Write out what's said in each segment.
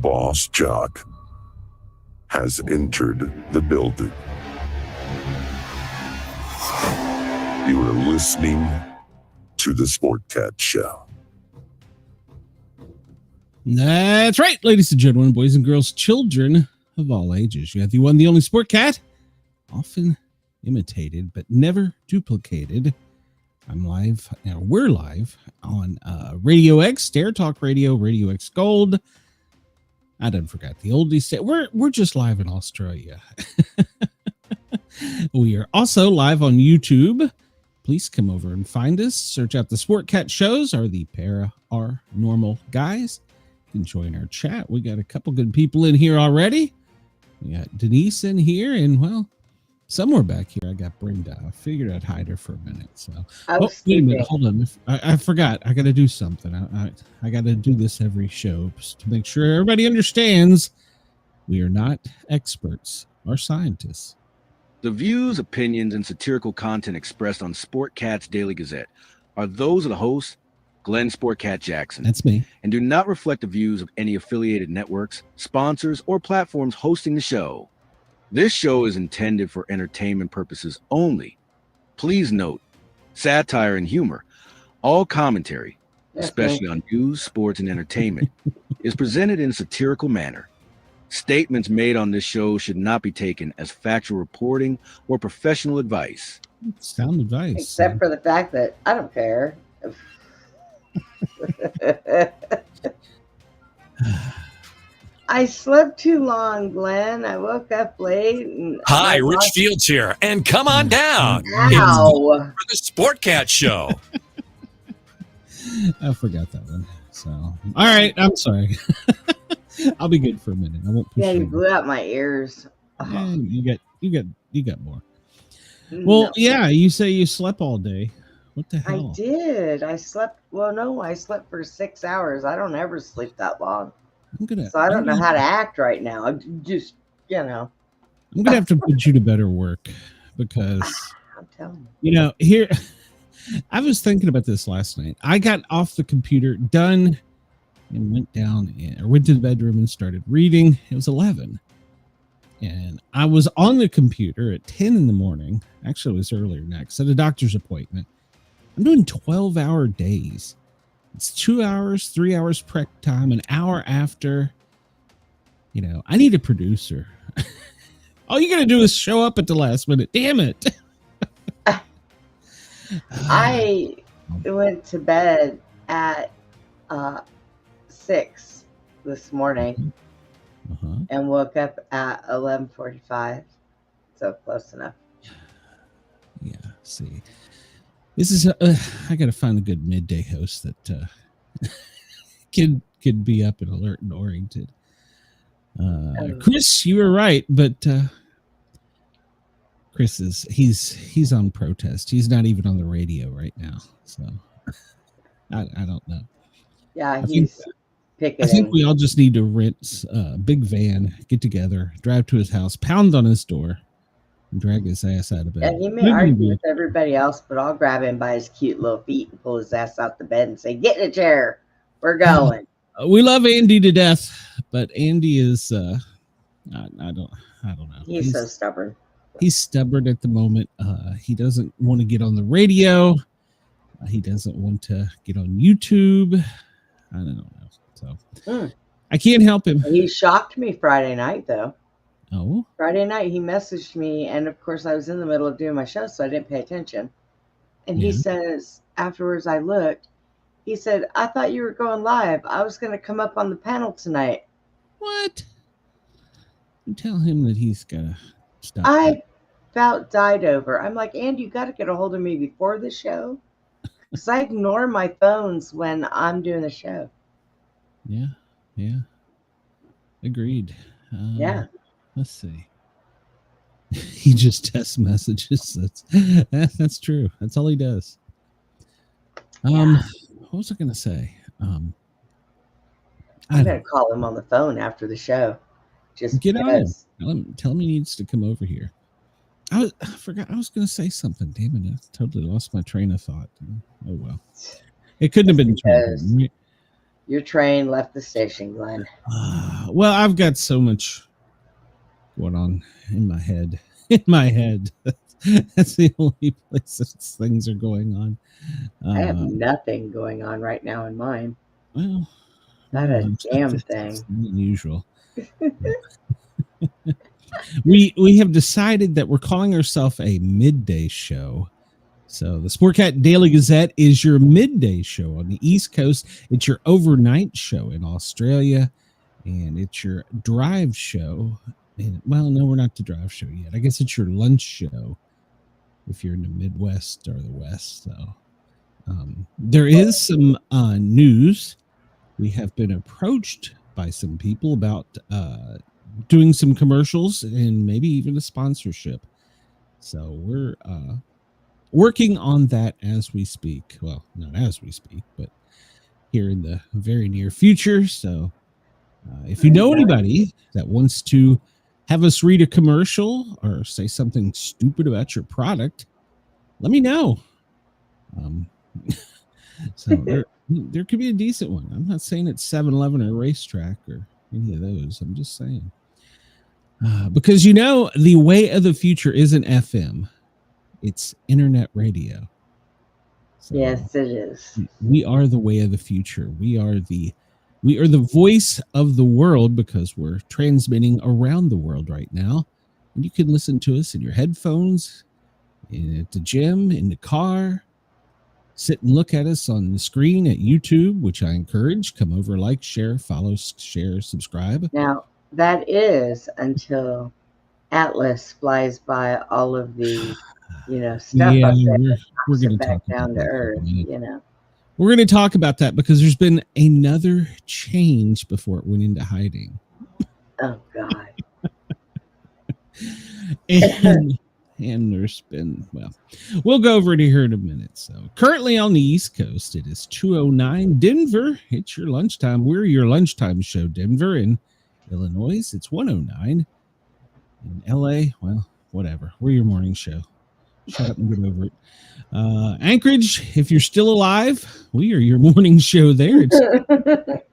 boss jock has entered the building. You are listening to the Sportcat Show. That's right, ladies and gentlemen, boys and girls, children of all ages. You have the one, the only Sportcat, often imitated but never duplicated. I'm live. We're live on Radio X, Dare Talk Radio, Radio X Gold. I done forgot the oldies. We're just live in Australia. We are also live on YouTube. Please come over and find us. Search out the Sportcat shows or the Paranormal Guys. You can join our chat. We got a couple good people in here already. We got Denise in here, and well, somewhere back here I got Brenda. I figured I'd hide her for a minute. So wait a minute, hold on. I forgot. I got to do something. I got to do this every show to make sure everybody understands we are not experts or scientists. The views, opinions, and satirical content expressed on Sportcat's Daily Gazette are those of the host, Glenn Sportcat Jackson. That's me. And do not reflect the views of any affiliated networks, sponsors, or platforms hosting the show. This show is intended for entertainment purposes only. Please note, satire and humor, all commentary, especially on news, sports, and entertainment, is presented in a satirical manner. Statements made on this show should not be taken as factual reporting or professional advice. Sound advice. Except for the fact that I don't care. I slept too long, Glenn. I woke up late. And Hi, Rich Fields here, and come on down. Ow. For the Sportcat Show. I forgot that one. So, all right, I'm sorry. I'll be good for a minute. I won't push Yeah, you you. blew out my ears. Yeah, you got more. Well, No. yeah, you say you slept all day. What the hell? I did. I slept. Well, no, I slept for 6 hours. I don't ever sleep that long. So I don't know how to act right now. I'm just, I'm gonna have to put you to better work because I'm telling here I was thinking about this last night. I got off the computer, done, and went to the bedroom and started reading. It was 11. And I was on the computer at 10 in the morning. Actually, it was earlier next at a doctor's appointment. I'm doing 12-hour days. It's 2 hours, 3 hours prep time, an hour after. I need a producer. All you got to do is show up at the last minute. Damn it. I went to bed at 6 this morning and woke up at 11:45. So close enough. Yeah, see. This is I got to find a good midday host that could be up and alert and oriented. Chris, you were right, but Chris he's on protest. He's not even on the radio right now, so I don't know. Yeah, he's picketing. I think we all just need to rent a big van, get together, drive to his house, pound on his door, and drag his ass out of bed. And he may argue with everybody else, but I'll grab him by his cute little feet and pull his ass out the bed and say, "Get in a chair. We're going." We love Andy to death, but Andy is I don't know. He's so stubborn. He's stubborn at the moment. He doesn't want to get on the radio. He doesn't want to get on YouTube. I don't know. So I can't help him. He shocked me Friday night, though. Oh? Friday night, he messaged me, and of course, I was in the middle of doing my show, so I didn't pay attention. And he says, afterwards, I looked. He said, "I thought you were going live. I was going to come up on the panel tonight." What? You tell him that he's got to stop. I about died over. I'm like, "Andy, you got to get a hold of me before the show." Because I ignore my phones when I'm doing the show. Yeah. Agreed. Yeah. Let's see. He just tests messages. That's true. That's all he does. What was I going to say? I'm going to call him on the phone after the show. Just get on him. Tell him he needs to come over here. I forgot. I was going to say something. Damn it. I totally lost my train of thought. Oh, well. It couldn't have been. Your train left the station, Glenn. Well, I've got so much going on in my head. In my head. That's the only place that things are going on. I have nothing going on right now in mine. Well, Not a damn it's thing. unusual. we have decided that we're calling ourselves a midday show. So the Sportcat Daily Gazette is your midday show on the East Coast. It's your overnight show in Australia, and it's your drive show. And, well, no, we're not the drive show yet. I guess it's your lunch show if you're in the Midwest or the West. So there is some news. We have been approached by some people about doing some commercials and maybe even a sponsorship. So we're working on that as we speak. Well, not as we speak, but here in the very near future. So if you know anybody that wants to have us read a commercial or say something stupid about your product, let me know. So there could be a decent one. I'm not saying it's 7-Eleven or Racetrack or any of those. I'm just saying. Because, you know, the way of the future isn't FM. It's internet radio. So Yes, it is. we are the way of the future. We are the voice of the world because we're transmitting around the world right now. And you can listen to us in your headphones, at the gym, in the car. Sit and look at us on the screen at YouTube, which I encourage. Come over, like, share, follow, share, subscribe. Now, that is until Atlas flies by all of the, stuff Yeah, up there. we're going to back talk down about to that earth, in a minute. We're going to talk about that because there's been another change before it went into hiding. Oh, God. And there's been, well, we'll go over it here in a minute. So currently on the East Coast, it is 2:09. Denver, it's your lunchtime. We're your lunchtime show. Denver in Illinois, it's 1:09. In LA, well, whatever. We're your morning show. Shut up and get over it. Anchorage, if you're still alive, we are your morning show there. It's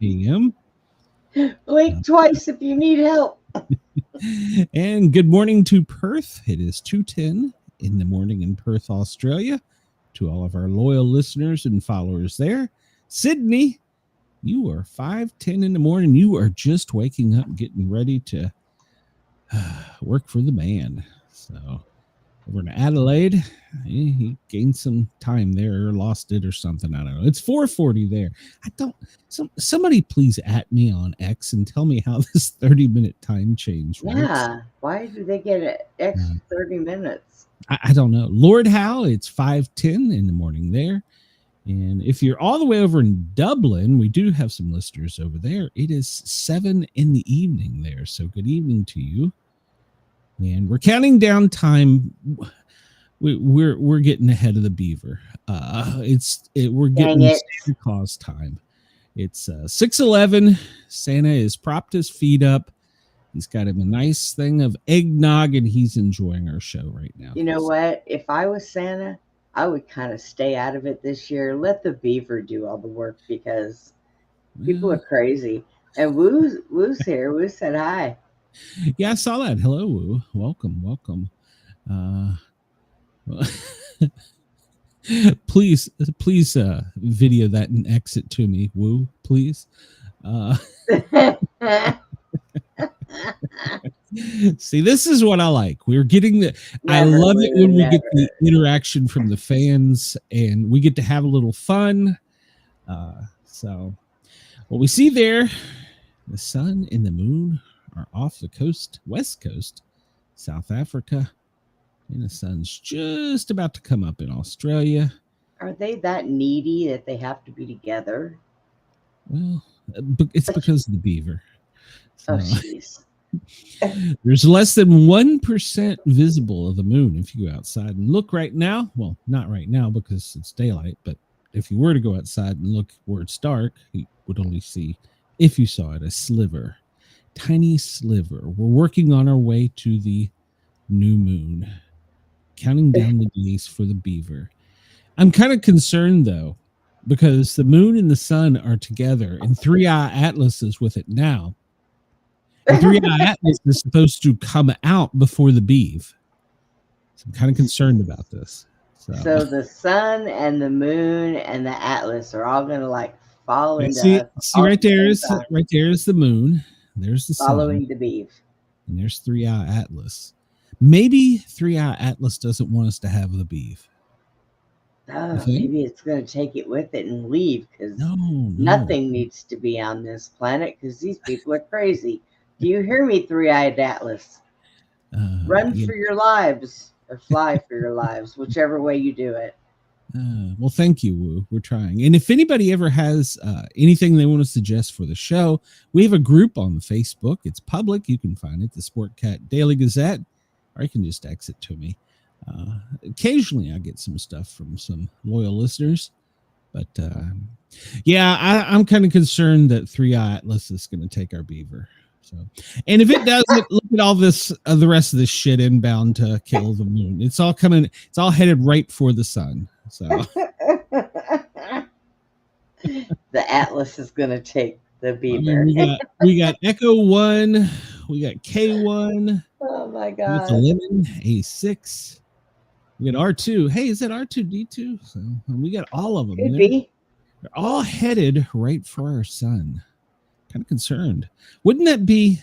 8 a.m. Blink twice if you need help. And good morning to Perth. It is 2:10 in the morning in Perth, Australia. To all of our loyal listeners and followers there. Sydney, you are 5:10 in the morning. You are just waking up, getting ready to work for the man. So over in Adelaide, he gained some time there or lost it or something. I don't know. It's 4:40 there. Somebody please at me on X and tell me how this 30-minute time change works. Yeah. Why do they get an extra 30 minutes? I don't know. Lord Howe, it's 5:10 in the morning there. And if you're all the way over in Dublin, we do have some listeners over there. It is 7 in the evening there. So good evening to you. And we're counting down time. We're getting ahead of the beaver. We're getting Santa Claus time. It's 6:11. Santa has propped his feet up. He's got him a nice thing of eggnog, and he's enjoying our show right now. You know what? If I was Santa, I would kind of stay out of it this year. Let the beaver do all the work because people are crazy. And Woo's here. Woo said hi. Yeah, I saw that. Hello, Woo. Welcome. Please video that and exit to me, Woo, please. See, this is what I like. I love it when we get the interaction from the fans and we get to have a little fun. So what we see there, the sun and the moon are off the coast, west coast, South Africa, and the sun's just about to come up in Australia. Are they that needy that they have to be together? Well, it's because of the beaver. So, oh, jeez. There's less than 1% visible of the moon if you go outside and look right now. Well, not right now because it's daylight, but if you were to go outside and look where it's dark, you would only see, if you saw it, a sliver. Tiny sliver. We're working on our way to the new moon, counting down the days for the beaver. I'm kind of concerned though, because the moon and the sun are together, and Three Eye Atlas is with it now. And Three Eye Atlas is supposed to come out before the beeve. So I'm kind of concerned about this. So the sun and the moon and the atlas are all going to like fall into see us. right there is the moon. There's the following sun, the beeve. and there's Three Eye Atlas. Maybe Three Eye Atlas doesn't want us to have the beeve. Oh, maybe it's going to take it with it and leave because No. nothing needs to be on this planet because these people are crazy. Do you hear me, Three-Eyed Atlas? Run for your lives or fly for your lives, whichever way you do it. Well, thank you, Woo. We're trying. And if anybody ever has anything they want to suggest for the show, we have a group on Facebook. It's public. You can find it, the Sportcat Daily Gazette, or you can just text it to me. Occasionally I get some stuff from some loyal listeners, but I'm kind of concerned that Three Eye Atlas is going to take our beaver. So, and if it doesn't, look at all this, the rest of this shit inbound to kill the moon. It's all coming. It's all headed right for the sun. So the Atlas is going to take the beaver. We got Echo 1, we got K1. Oh my We got god! the Lemon A6. We got R2. Hey, is that R2D2? So we got all of them. Could be. They're all headed right for our sun. Kind of concerned. Wouldn't that be?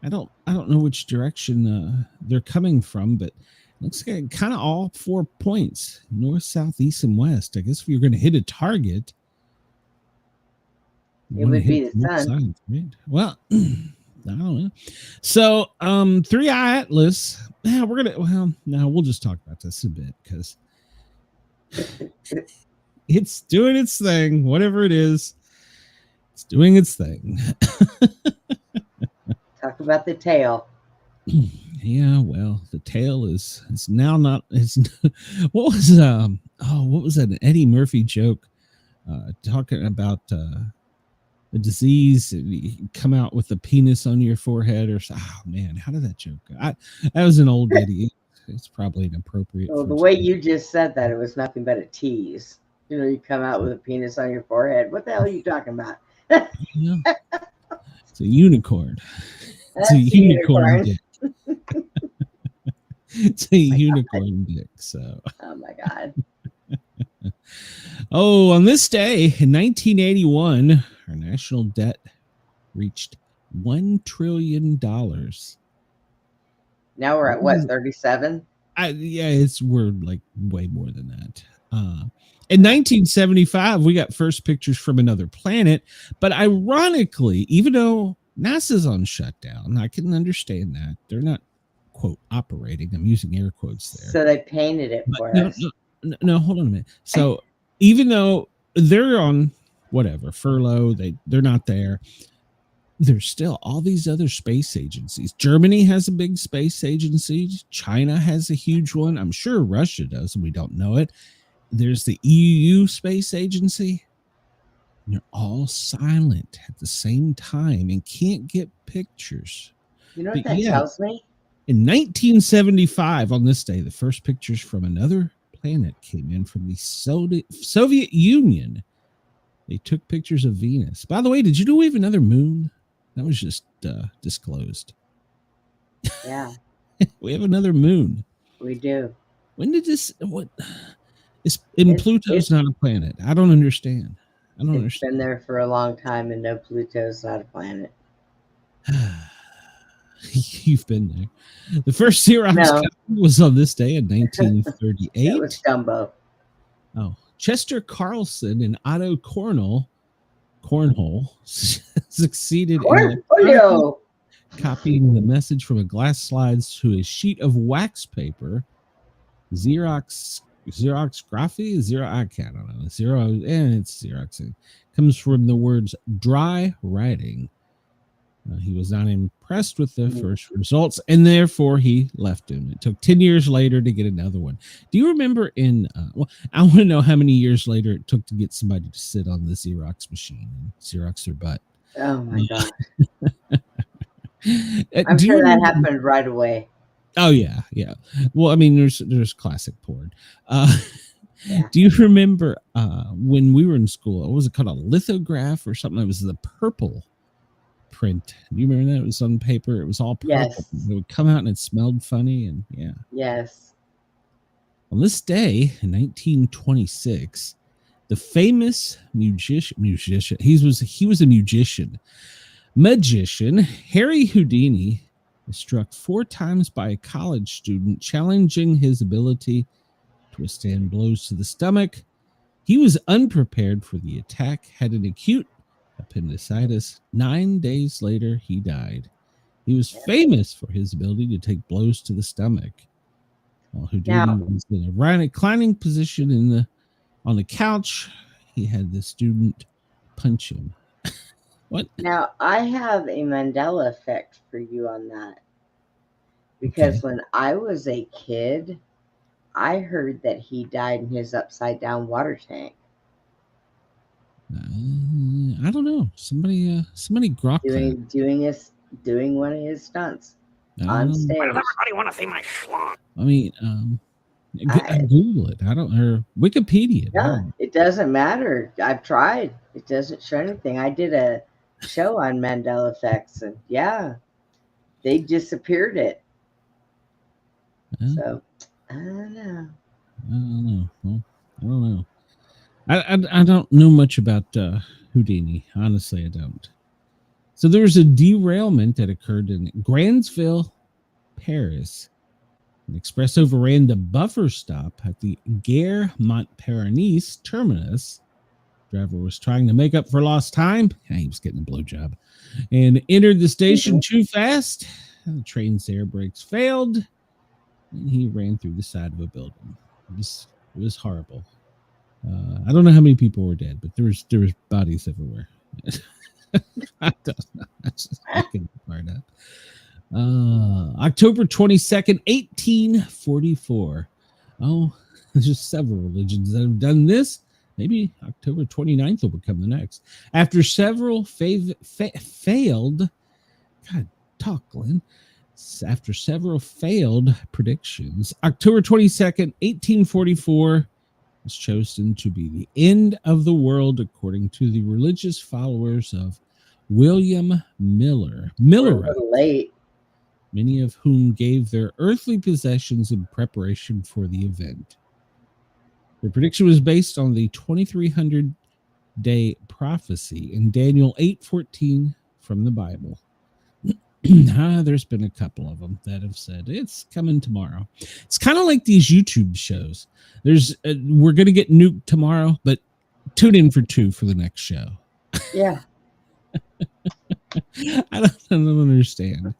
I don't know which direction they're coming from, but it looks like kind of all 4 points: north, south, east, and west. I guess if you're going to hit a target, it would be the sun. Side, right? Well, I don't know. So, Three Eye Atlas. Yeah, we'll just talk about this a bit because it's doing its thing. Whatever it is, it's doing its thing. Talk about the tail. Yeah, well, the tail is now not. What was that? An Eddie Murphy joke talking about a disease, you come out with a penis on your forehead, or man, how did that joke go? That was an old idiot. It's probably inappropriate. Well, the way you just said that, it was nothing but a tease. You know, you come out with a penis on your forehead. What the hell are you talking about? Yeah. It's a unicorn. That's a unicorn dick. It's a unicorn dick. So. Oh my god. Oh, on this day in 1981, our national debt reached $1 trillion. Now we're at what, 37? We're like way more than that. In 1975, we got first pictures from another planet, but ironically, even though NASA's on shutdown, I can understand that. They're not, quote, operating. I'm using air quotes there. So they painted it for us. No, hold on a minute. So even though they're on whatever furlough, they're not there, there's still all these other space agencies. Germany has a big space agency. China has a huge one. I'm sure Russia does, and we don't know it. There's the EU space agency. And they're all silent at the same time and can't get pictures. You know what that tells me? In 1975, on this day, the first pictures from another planet came in from the Soviet Union. They took pictures of Venus. By the way, did you know we have another moon? That was just disclosed. Yeah. We have another moon. We do. When did this? What? Pluto's not a planet. I don't understand. It's been there for a long time, and no, Pluto's not a planet. You've been there. The first Xerox copy was on this day in 1938. That was Dumbo. Oh, Chester Carlson and Otto Cornhole succeeded in copying the message from a glass slides to a sheet of wax paper. Xerography? I don't know. It's Xerox. It comes from the words dry writing. He was not impressed with the first results, and therefore he left him. It took 10 years later to get another one. Do you remember I want to know how many years later it took to get somebody to sit on the Xerox machine and Xerox their butt. Oh, my God. I'm sure that happened right away. Oh, yeah. Well, I mean, there's classic porn. Yeah. Do you remember when we were in school? What was it called? A lithograph or something? It was the purple print. Do you remember that? It was on paper. It was all purple. Yes. It would come out and it smelled funny. And yeah. Yes. On this day in 1926, the famous magician, he was a magician, Harry Houdini, was struck 4 times by a college student, challenging his ability to withstand blows to the stomach. He was unprepared for the attack, had an acute appendicitis. 9 days later, he died. He was famous for his ability to take blows to the stomach. While Houdini was in a reclining position on the couch, he had the student punch him. What? Now, I have a Mandela effect for you on that. Because when I was a kid, I heard that he died in his upside down water tank. I don't know. Somebody grok doing one of his stunts on stage. Why does everybody want to see my schlong? I mean, Google it. I don't, or Wikipedia. No, it doesn't matter. I've tried. It doesn't show anything. I did a show on Mandela effects, and they disappeared it. So I don't know. Well, I don't know. I don't know much about Houdini. Honestly, I don't. So there was a derailment that occurred in Grandsville, Paris. An express overran the buffer stop at the Gare Montparnasse terminus. Driver was trying to make up for lost time. He was getting a blowjob and entered the station too fast. The train's air brakes failed, and he ran through the side of a building. It was horrible. I don't know how many people were dead, but there was bodies everywhere. I don't know. I just making it part up. October 22nd, 1844. Oh, there's just several religions that have done this. Maybe October 29th will become the next. After several failed, God, talk, Glenn. After several failed predictions, October 22nd, 1844 was chosen to be the end of the world, according to the religious followers of William Miller. Late. Many of whom gave their earthly possessions in preparation for the event. The prediction was based on the 2300-day prophecy in Daniel 8:14 from the Bible. There's been a couple of them that have said it's coming tomorrow. It's kind of like these YouTube shows. We're going to get nuked tomorrow, but tune in for 2 for the next show. Yeah. I don't understand.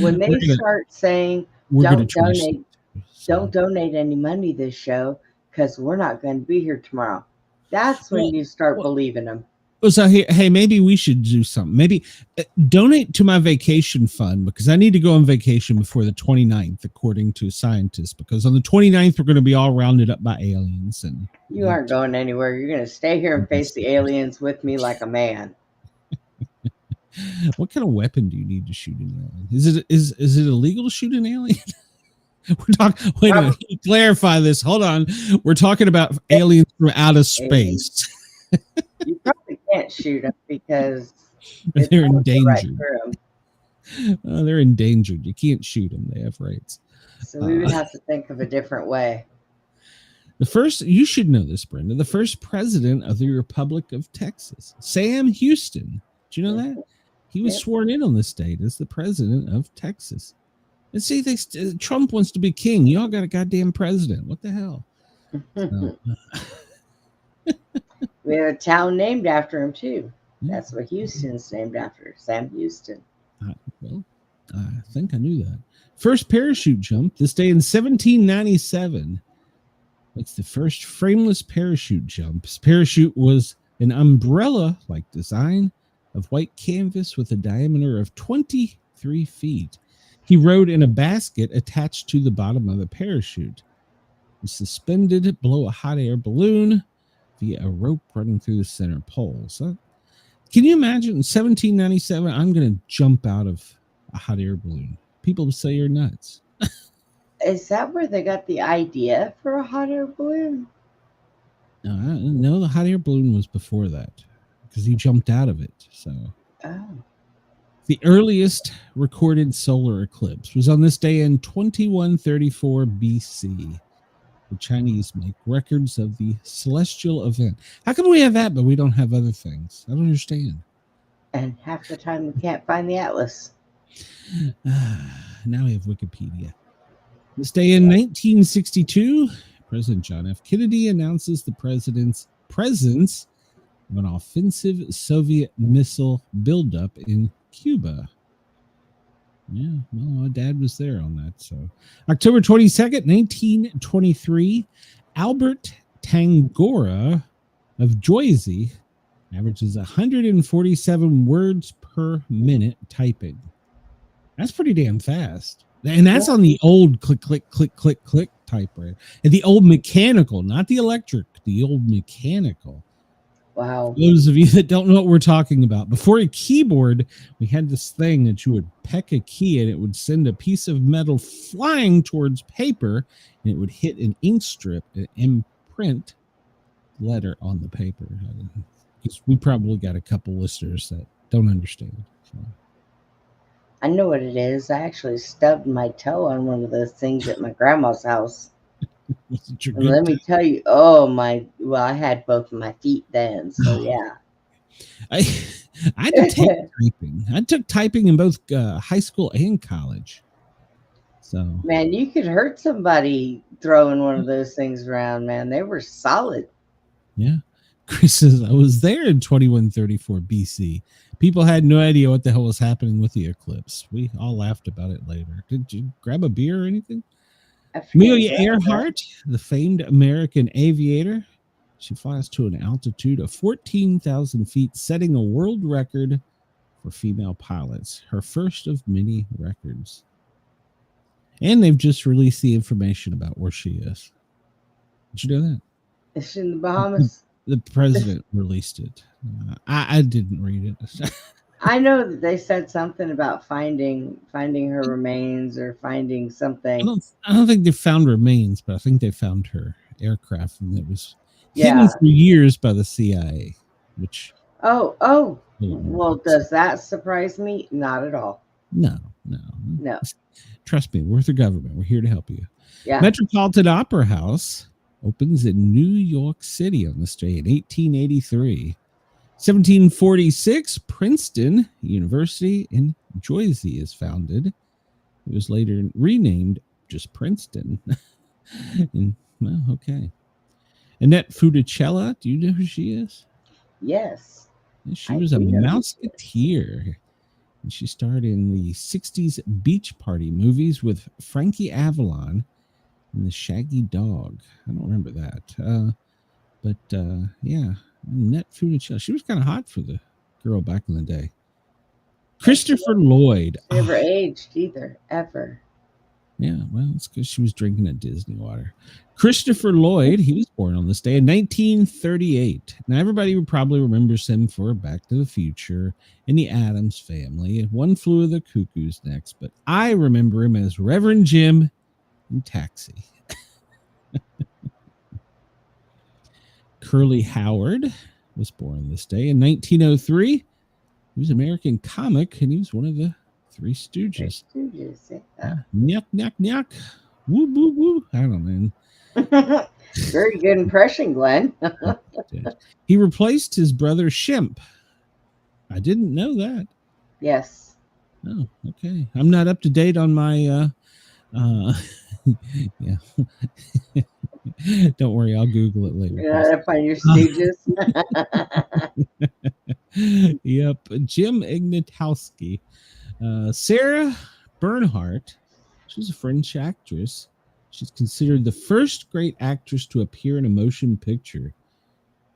When they start saying don't donate any money this show because we're not going to be here tomorrow, that's when you start believing them. So hey, maybe we should do something. Maybe donate to my vacation fund, because I need to go on vacation before the 29th, according to scientists, because on the 29th, we're going to be all rounded up by aliens. And you aren't going anywhere. You're going to stay here and face the aliens with me like a man. What kind of weapon do you need to shoot an alien? Is it illegal to shoot an alien? We're talking. Wait a minute. Clarify this. Hold on. We're talking about aliens from outer space. You probably can't shoot them because they're endangered. They're endangered. You can't shoot them. They have rights. So we would have to think of a different way. You should know this, Brenda. The first president of the Republic of Texas, Sam Houston. Do you know that? He was sworn in on this date as the president of Texas. And see, Trump wants to be king. Y'all got a goddamn president. What the hell? We have a town named after him, too. That's what Houston's named after, Sam Houston. Well, I think I knew that. First parachute jump, this day in 1797. It's the first frameless parachute jump. His parachute was an umbrella-like design of white canvas with a diameter of 23 feet. He rode in a basket attached to the bottom of the parachute. He was suspended below a hot air balloon via a rope running through the center pole. So, can you imagine in 1797, I'm going to jump out of a hot air balloon? People would say you're nuts. Is that where they got the idea for a hot air balloon? No, the hot air balloon was before that because he jumped out of it. So Oh. the earliest recorded solar eclipse was on this day in 2134 BC. The Chinese make records of the celestial event. How come we have that, but we don't have other things? I don't understand. And half the time we can't find the atlas. Now we have Wikipedia. This day in 1962, President John F. Kennedy announces the president's presence of an offensive Soviet missile buildup in Cuba. Yeah, well, my dad was there on that. So, October 22nd, 1923, Albert Tangora of Jersey averages 147 words per minute typing. That's pretty damn fast. And that's on the old click, click, click, click, click typewriter. And the old mechanical, not the electric, the old mechanical. Wow. For those of you that don't know what we're talking about, before a keyboard, we had this thing that you would peck a key and it would send a piece of metal flying towards paper and it would hit an ink strip and imprint letter on the paper. We probably got a couple listeners that don't understand. So. I know what it is. I actually stubbed my toe on one of those things at my grandma's house. And let me tell you, I had both of my feet then, so yeah. I had to take typing. I took typing in both high school and college. So man, you could hurt somebody throwing one of those things around, man. They were solid. Yeah. Chris says, I was there in 2134 BC. People had no idea what the hell was happening with the eclipse. We all laughed about it later. Did you grab a beer or anything? Amelia Earhart, the famed American aviator, she flies to an altitude of 14,000 feet, setting a world record for female pilots, her first of many records. And they've just released the information about where she is. Did you know that? Is she in the Bahamas? The president released it. I didn't read it. I know that they said something about finding her remains or finding something. I don't think they found remains, but I think they found her aircraft, and it was hidden for years by the CIA. Which well, does that surprise me? Not at all. No. Trust me, we're the government. We're here to help you. Yeah. Metropolitan Opera House opens in New York City on this day in 1883. 1746, Princeton University in Jersey is founded. It was later renamed just Princeton. Okay. Annette Funicello, do you know who she is? Yes. She was a Mouseketeer. And she starred in the 60s beach party movies with Frankie Avalon and the Shaggy Dog. I don't remember that. Yeah. Annette Funicello. She was kind of hot for the girl back in the day. Christopher Lloyd. Never aged either, ever. Yeah, well, it's because she was drinking at Disney water. Christopher Lloyd, he was born on this day in 1938. Now, everybody probably remembers him for Back to the Future and the Addams Family and One Flew of the Cuckoo's Nest, but I remember him as Reverend Jim in Taxi. Curly Howard was born this day in 1903. He was an American comic, and he was one of the Three Stooges. Nyuk, nyuk, nyuk. Woo, woo, woo. I don't know. Very good impression, Glenn. He replaced his brother Shemp. I didn't know that. Yes. Oh, okay. I'm not up to date on my yeah. Don't worry, I'll Google it later. You're not up on your stages. Yep. Jim Ignatowski. Sarah Bernhardt. She's a French actress. She's considered the first great actress to appear in a motion picture.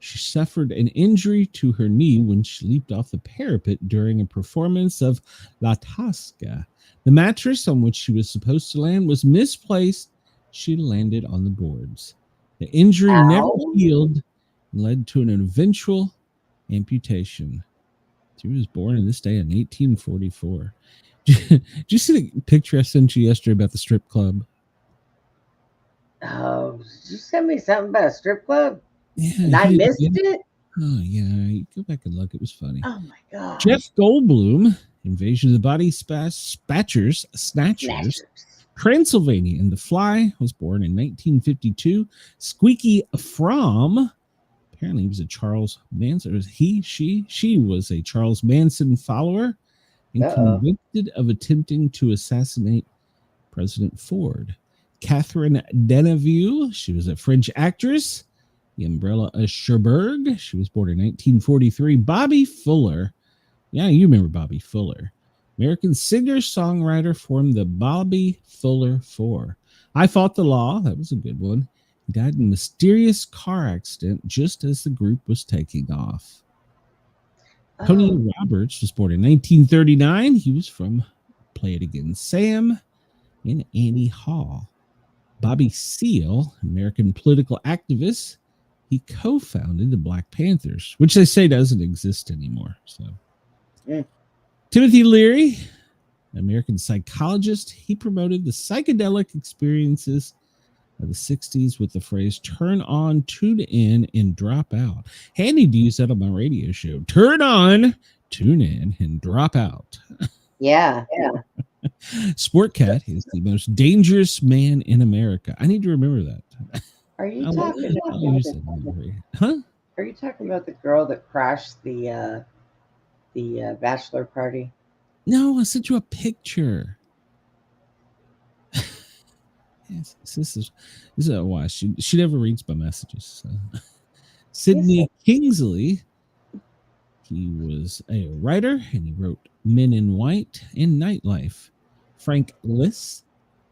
She suffered an injury to her knee when she leaped off the parapet during a performance of La Tosca. The mattress on which she was supposed to land was misplaced. She landed on the boards. The injury never healed and led to an eventual amputation. She was born on this day in 1844. Did you see the picture I sent you yesterday about the strip club? Oh, did you send me something about a strip club? Yeah, And I you didn't missed get it? it? Oh yeah, you go back and look. It was funny. Oh my Jeff gosh. Goldblum, Invasion of the Body Snatchers, Snatchers. Transylvania, and The Fly was born in 1952. Squeaky Fromm, apparently he was a Charles Manson, or she was a Charles Manson follower and Uh-oh. convicted of attempting to assassinate President Ford. Catherine Deneuve, she was a French actress. The Umbrella of Cherbourg, she was born in 1943. Bobby Fuller, yeah, you remember Bobby Fuller. American singer-songwriter, formed the Bobby Fuller Four. I Fought the Law, that was a good one. He died in a mysterious car accident just as the group was taking off. Tony Oh. Roberts was born in 1939. He was from Play It Again Sam and Annie Hall. Bobby Seale, American political activist, he co-founded the Black Panthers, which they say doesn't exist anymore. So, Timothy Leary, American psychologist, he promoted the psychedelic experiences of the 60s with the phrase "turn on, tune in, and drop out." Handy to use that on my radio show. Turn on, tune in, and drop out. Yeah. Sportcat is the most dangerous man in America. I need to remember that. Are you I'll talking use that memory. Huh? Are you talking about the girl that crashed the bachelor party? No, I sent you a picture. Yes, this is why she never reads my messages. So. Sidney Kingsley, he was a writer and he wrote Men in White and Nightlife. Frank Liszt,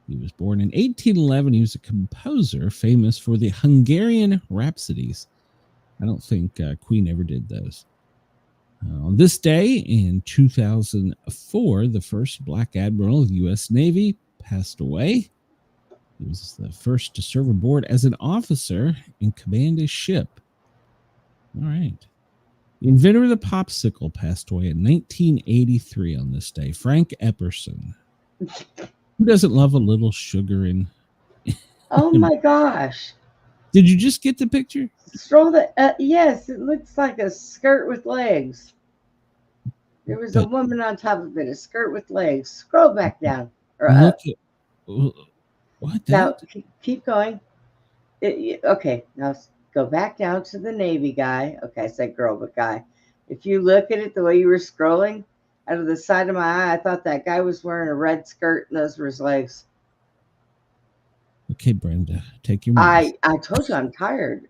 he was born in 1811. He was a composer famous for the Hungarian Rhapsodies. I don't think Queen ever did those. On this day in 2004, the first black admiral of the U.S. Navy passed away. He was the first to serve aboard as an officer and command a ship. All right. The inventor of the popsicle passed away in 1983 on this day, Frank Epperson. Who doesn't love a little sugar in? Oh my gosh. Did you just get the picture? Stroll the yes, it looks like a skirt with legs. There was a woman on top of it, a skirt with legs. Scroll back down or up. What? Now keep going. Okay, now go back down to the Navy guy. Okay, I said girl, but guy. If you look at it the way you were scrolling, out of the side of my eye, I thought that guy was wearing a red skirt and those were his legs. Okay, Brenda, take your medicine. I told you I'm tired.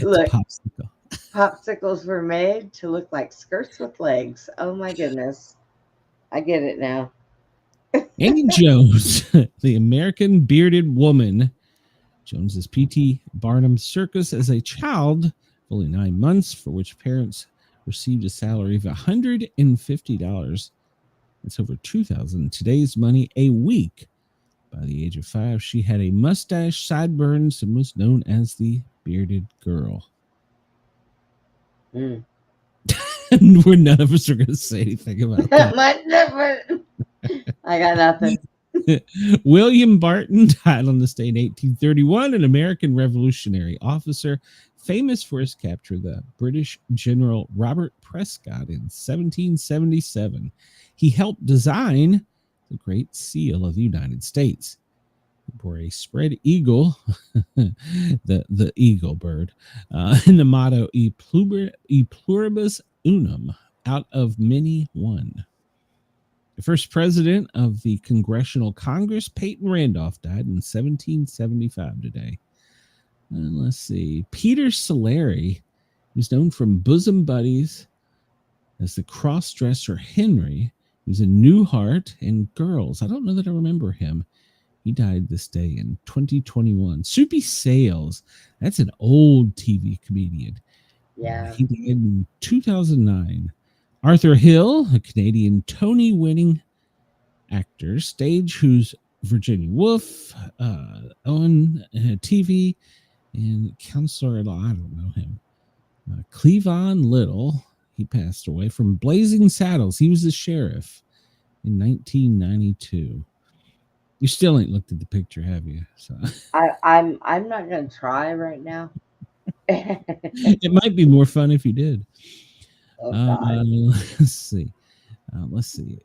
Look, popsicles were made to look like skirts with legs. Oh my goodness. I get it now. Annie Jones, the American bearded woman. Jones's P.T. Barnum Circus as a child, only 9 months, for which parents received a salary of $150. That's over $2,000 today's money a week. By the age of 5, she had a mustache, sideburns, and was known as the bearded girl. Mm. And where none of us are going to say anything about that. I got nothing. William Barton died on this day in 1831, an American revolutionary officer famous for his capture of the British General Robert Prescott in 1777. He helped design the Great Seal of the United States. He bore a spread eagle, the eagle bird, and the motto E pluribus unum, out of many one. The first president of the Congressional Congress, Peyton Randolph, died in 1775 today. And let's see. Peter Solari, who's known from Bosom Buddies as the cross-dresser Henry, who's in Newhart and Girls. I don't know that I remember him. He died this day in 2021. Soupy Sales, that's an old TV comedian. Yeah. He died in 2009. Arthur Hill, a Canadian Tony-winning actor, stage who's Virginia Woolf, on TV, and Counselor Law. I don't know him. Cleavon Little, he passed away from Blazing Saddles. He was the sheriff in 1992. You still ain't looked at the picture, have you? So I'm not gonna try right now. it might be more fun if you did. Oh God. Let's see.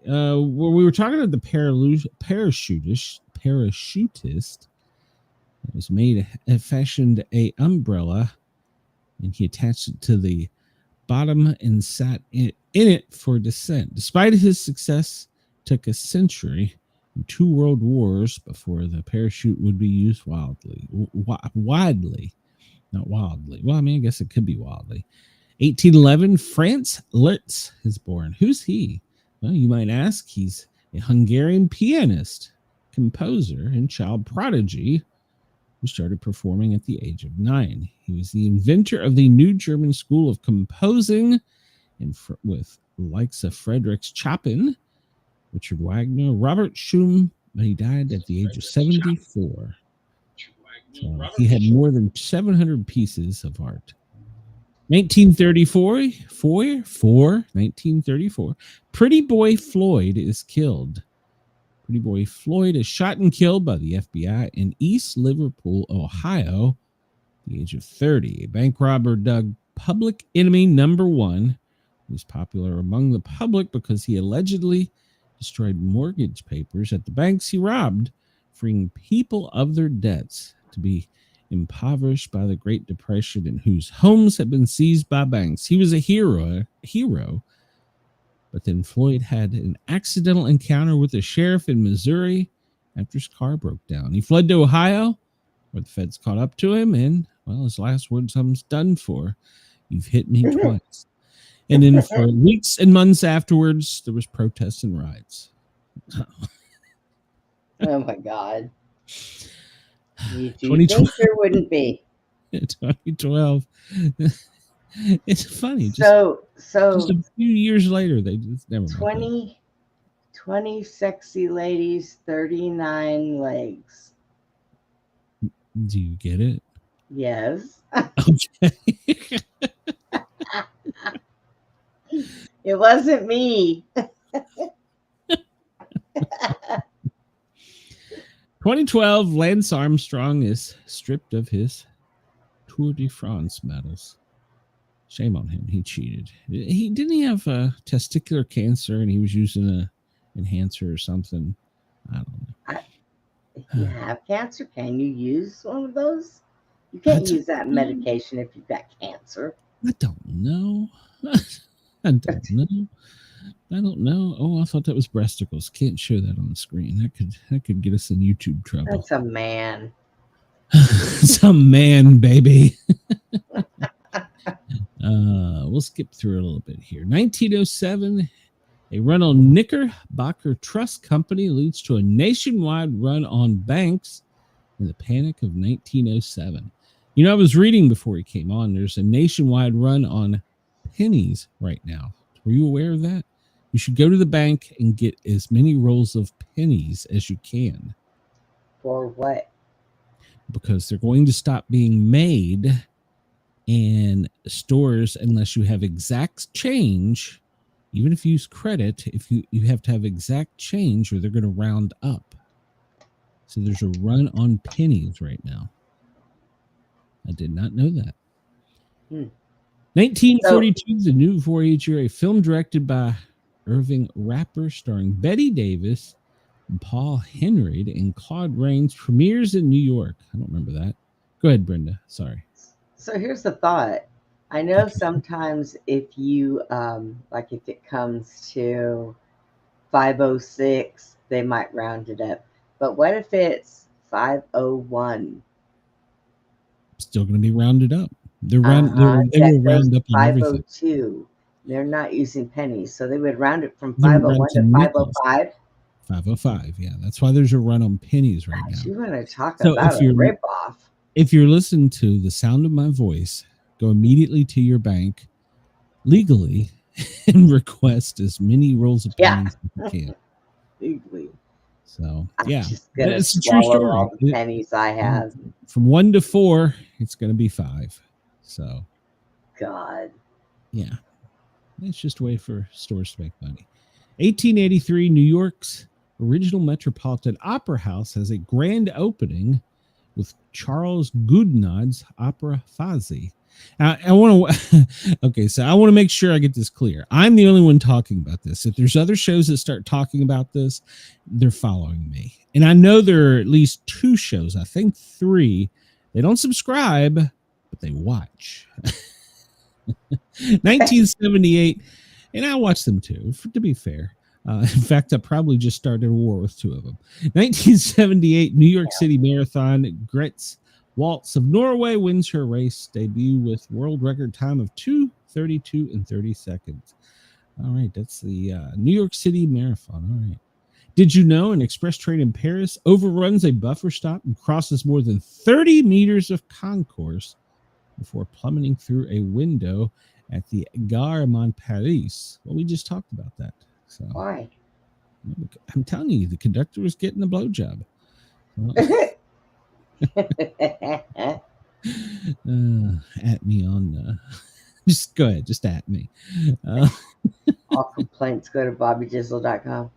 We were talking about the parachutist that was fashioned a umbrella, and he attached it to the bottom and sat in it for descent. Despite his success, it took a century and 2 world wars before the parachute would be used widely. Not wildly. Well, I mean, I guess it could be wildly. 1811, Franz Liszt is born. Who's he? Well, you might ask. He's a Hungarian pianist, composer, and child prodigy who started performing at the age of 9. He was the inventor of the new German school of composing, and with likes of Friedrich Chopin, Richard Wagner, Robert Schumann, but he died at the age of 74. So he had more than 700 pieces of art. 1934, Pretty Boy Floyd is killed. Pretty Boy Floyd is shot and killed by the FBI in East Liverpool, Ohio, at the age of 30. A bank robber dubbed Public Enemy Number 1 was popular among the public because he allegedly destroyed mortgage papers at the banks he robbed, freeing people of their debts to be impoverished by the Great Depression and whose homes had been seized by banks. He was a hero, but then Floyd had an accidental encounter with a sheriff in Missouri after his car broke down. He fled to Ohio, where the feds caught up to him, and, well, his last words, "I'm done for. You've hit me twice." And then for weeks and months afterwards, there was protests and riots. Oh my God. You think there wouldn't be? 2012. It's funny. So just a few years later, they just never 20 sexy ladies, 39 legs. Do you get it? Yes. Okay. It wasn't me. 2012, Lance Armstrong is stripped of his Tour de France medals. Shame on him. He cheated. Didn't he have testicular cancer and he was using a enhancer or something? I don't know. If you have cancer, can you use one of those? You can't use that medication if you've got cancer. I don't know. I don't know. Oh, I thought that was breasticles. Can't show that on the screen. That could get us in YouTube trouble. That's a man. Some man, baby. We'll skip through a little bit here. 1907, a run on Knickerbocker Trust Company leads to a nationwide run on banks in the panic of 1907. You know, I was reading before he came on. There's a nationwide run on pennies right now. Were you aware of that? You should go to the bank and get as many rolls of pennies as you can. For what? Because they're going to stop being made in stores unless you have exact change. Even if you use credit, if you have to have exact change or they're going to round up. So there's a run on pennies right now. I did not know that. 1942, The New Voyager, a film directed by Irving Rapper starring Betty Davis and Paul Henreid and Claude Rains, premieres in New York. I don't remember that. Go ahead, Brenda. Sorry. So here's the thought. I know sometimes if you, like if it comes to 506, they might round it up. But what if it's 501? Still going to be rounded up. They will round up on 502. They're not using pennies, so they would round it from 501 to 505. 505, yeah. That's why there's a run on pennies right now. You want to talk about a ripoff? If you're listening to the sound of my voice, go immediately to your bank legally and request as many rolls of pennies as you can. Legally. So, I'm yeah, just gonna it's a true story. all the pennies I have. From 1 to 4, it's going to be 5. So, God. Yeah, it's just a way for stores to make money. 1883, New York's Original Metropolitan Opera House has a grand opening with Charles Gounod's Opera Fazi. I want to, okay, so I want to make sure I get this clear. I'm the only one talking about this. If there's other shows that start talking about this, they're following me. And I know there are at least 2 shows, I think 3. They don't subscribe, but they watch. 1978, and I watch them too, to be fair. In fact, I probably just started a war with 2 of them. 1978 New York City Marathon. Gretz Waltz of Norway wins her race debut with world record time of 2:32 and 30 seconds. All right, that's the New York City Marathon. All right. Did you know an express train in Paris overruns a buffer stop and crosses more than 30 meters of concourse before plummeting through a window at the Gare Montparnasse? Well, we just talked about that. So Why? I'm telling you, the conductor was getting a blowjob. At me on just go ahead, just at me. All complaints go to bobbyjizzle.com.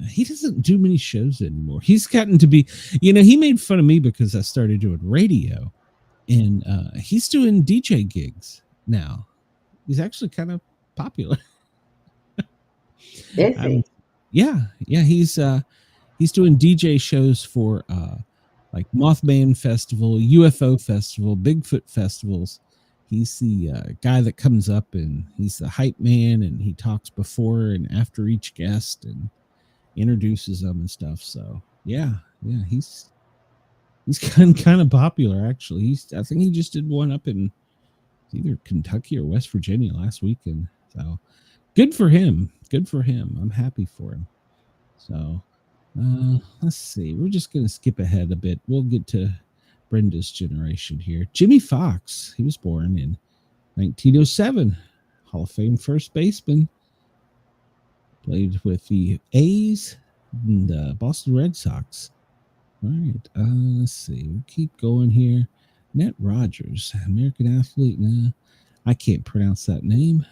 He doesn't do many shows anymore. He's gotten to be, he made fun of me because I started doing radio, and he's doing DJ gigs now. He's actually kind of popular. Is he? Yeah, he's doing DJ shows for like Mothman Festival, UFO Festival, Bigfoot festivals. He's the guy that comes up and he's the hype man, and he talks before and after each guest and introduces them and stuff. So yeah, he's kind of popular actually. I think he just did one up in either Kentucky or West Virginia last weekend. So good for him. I'm happy for him. So let's see. We're just going to skip ahead a bit. We'll get to Brenda's generation here. Jimmy Fox. He was born in 1907. Hall of Fame first baseman. Played with the A's and the Boston Red Sox. All right. Let's see. We'll keep going here. Nat Rogers, American athlete. Nah, I can't pronounce that name.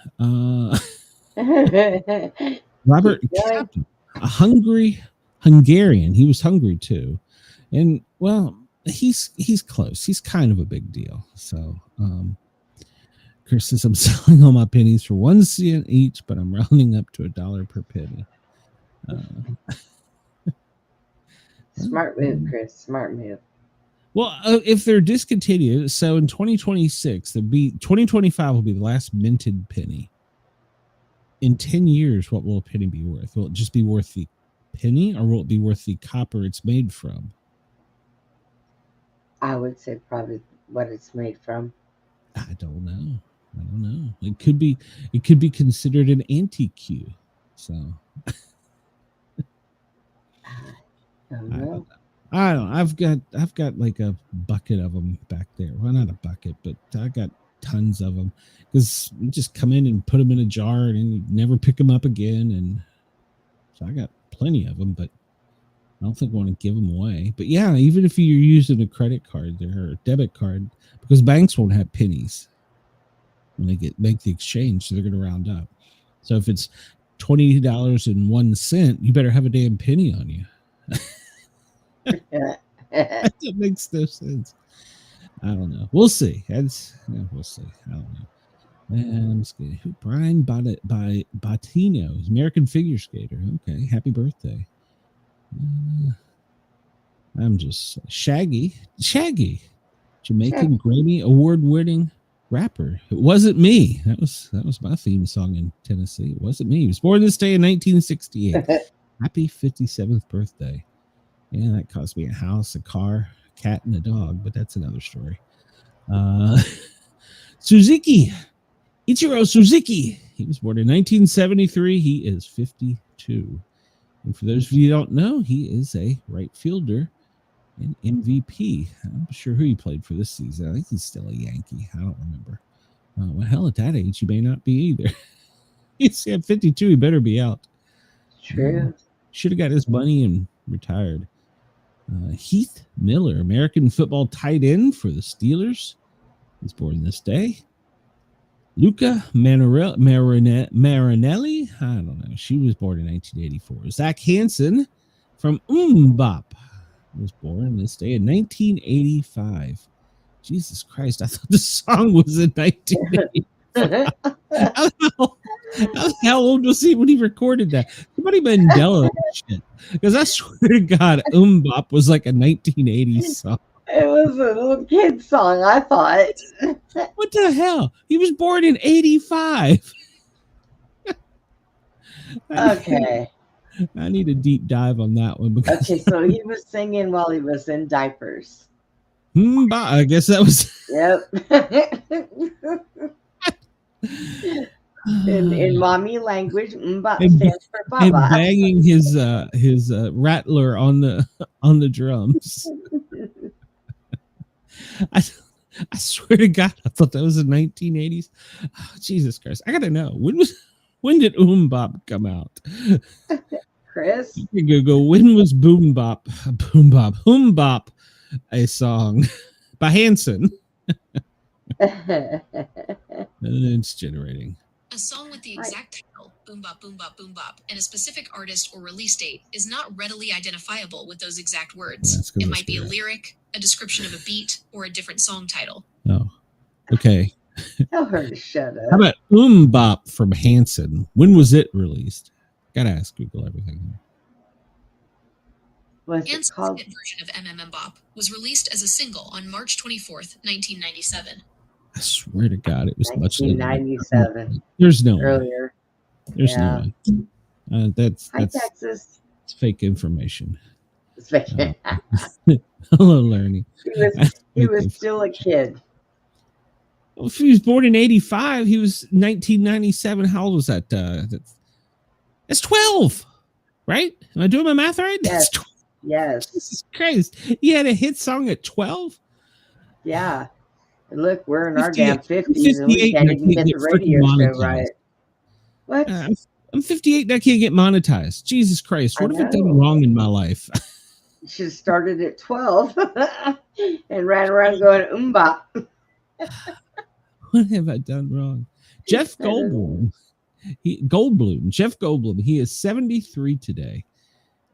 Robert Captain, a Hungarian. He was hungry too, and well, he's close. He's kind of a big deal. So, Chris says I'm selling all my pennies for 1 cent each, but I'm rounding up to $1 per penny. Smart move, Chris. Smart move. Well, if they're discontinued, so in 2026, 2025 will be the last minted penny. In 10 years, what will a penny be worth? Will it just be worth the penny, or will it be worth the copper it's made from? I would say probably what it's made from. I don't know. It could be considered an antique. So I don't know. I don't know. I've got like a bucket of them back there. Well, not a bucket, but I got tons of them, because you just come in and put them in a jar and you never pick them up again. And so I got plenty of them, but I don't think I want to give them away. But yeah, even if you're using a credit card there or a debit card, because banks won't have pennies when they make the exchange, so they're going to round up. So if it's $20.01, you better have a damn penny on you. That makes no sense. I don't know. We'll see. We'll see. I don't know. I'm just kidding. Brian Bottino, American figure skater. Okay, happy birthday. I'm just Shaggy, Jamaican Grammy award-winning rapper. It wasn't me. That was my theme song in Tennessee. It wasn't me. He was born this day in 1968. Happy 57th birthday. Yeah, that cost me a house, a car, a cat, and a dog, but that's another story. Suzuki, Ichiro Suzuki. He was born in 1973. He is 52. And for those of you who don't know, he is a right fielder and MVP. I'm not sure who he played for this season. I think he's still a Yankee. I don't remember. Well, hell, at that age, he may not be either. He's at 52. He better be out. True. Should have got his money and retired. Heath Miller, American football tight end for the Steelers. He's born this day. Luca Marinelli. I don't know. She was born in 1984. Zach Hansen from Bop was born this day in 1985. Jesus Christ. I thought the song was in 1985. How old was he when he recorded that? Somebody Mandela shit. Because I swear to God, Bop was like a 1980s song. It was a little kid song, I thought. What the hell? He was born in 85. Okay. I need a deep dive on that one. Because Okay, so he was singing while he was in diapers. I guess that was. Yep. in mommy language, stands for Baba. And banging his rattler on the drums. I swear to God, I thought that was the 1980s. Oh, Jesus Christ, I gotta know when did Bop come out? Chris, you can go. When was Boom Bop a song by Hanson? It's generating. A song with the exact title, Boom Bop, Boom Bop, Boom Bop, and a specific artist or release date is not readily identifiable with those exact words. It might be a lyric, a description of a beat, or a different song title. Oh, okay. Tell her to shut up. How about Bop from Hanson? When was it released? Gotta ask Google everything. Hanson's hit version of Bop was released as a single on March 24th, 1997. I swear to God, it was much later. 1997. There's no earlier. There's no way. That's Texas. It's fake information. It's fake. Hello, Lerny. He was still a kid. Well, if he was born in 85, he was 1997. How old was that? That's 12, right? Am I doing my math right? Yes. That's Yes. Jesus Christ. He had a hit song at 12? Yeah. And look, we're in our damn 50s and we can't even get the radio show right. What? I'm 58 and I can't get monetized. Jesus Christ. What have I done wrong in my life? You should have started at 12 and ran around going, Bop. What have I done wrong? Jeff Goldblum. Jeff Goldblum. He is 73 today.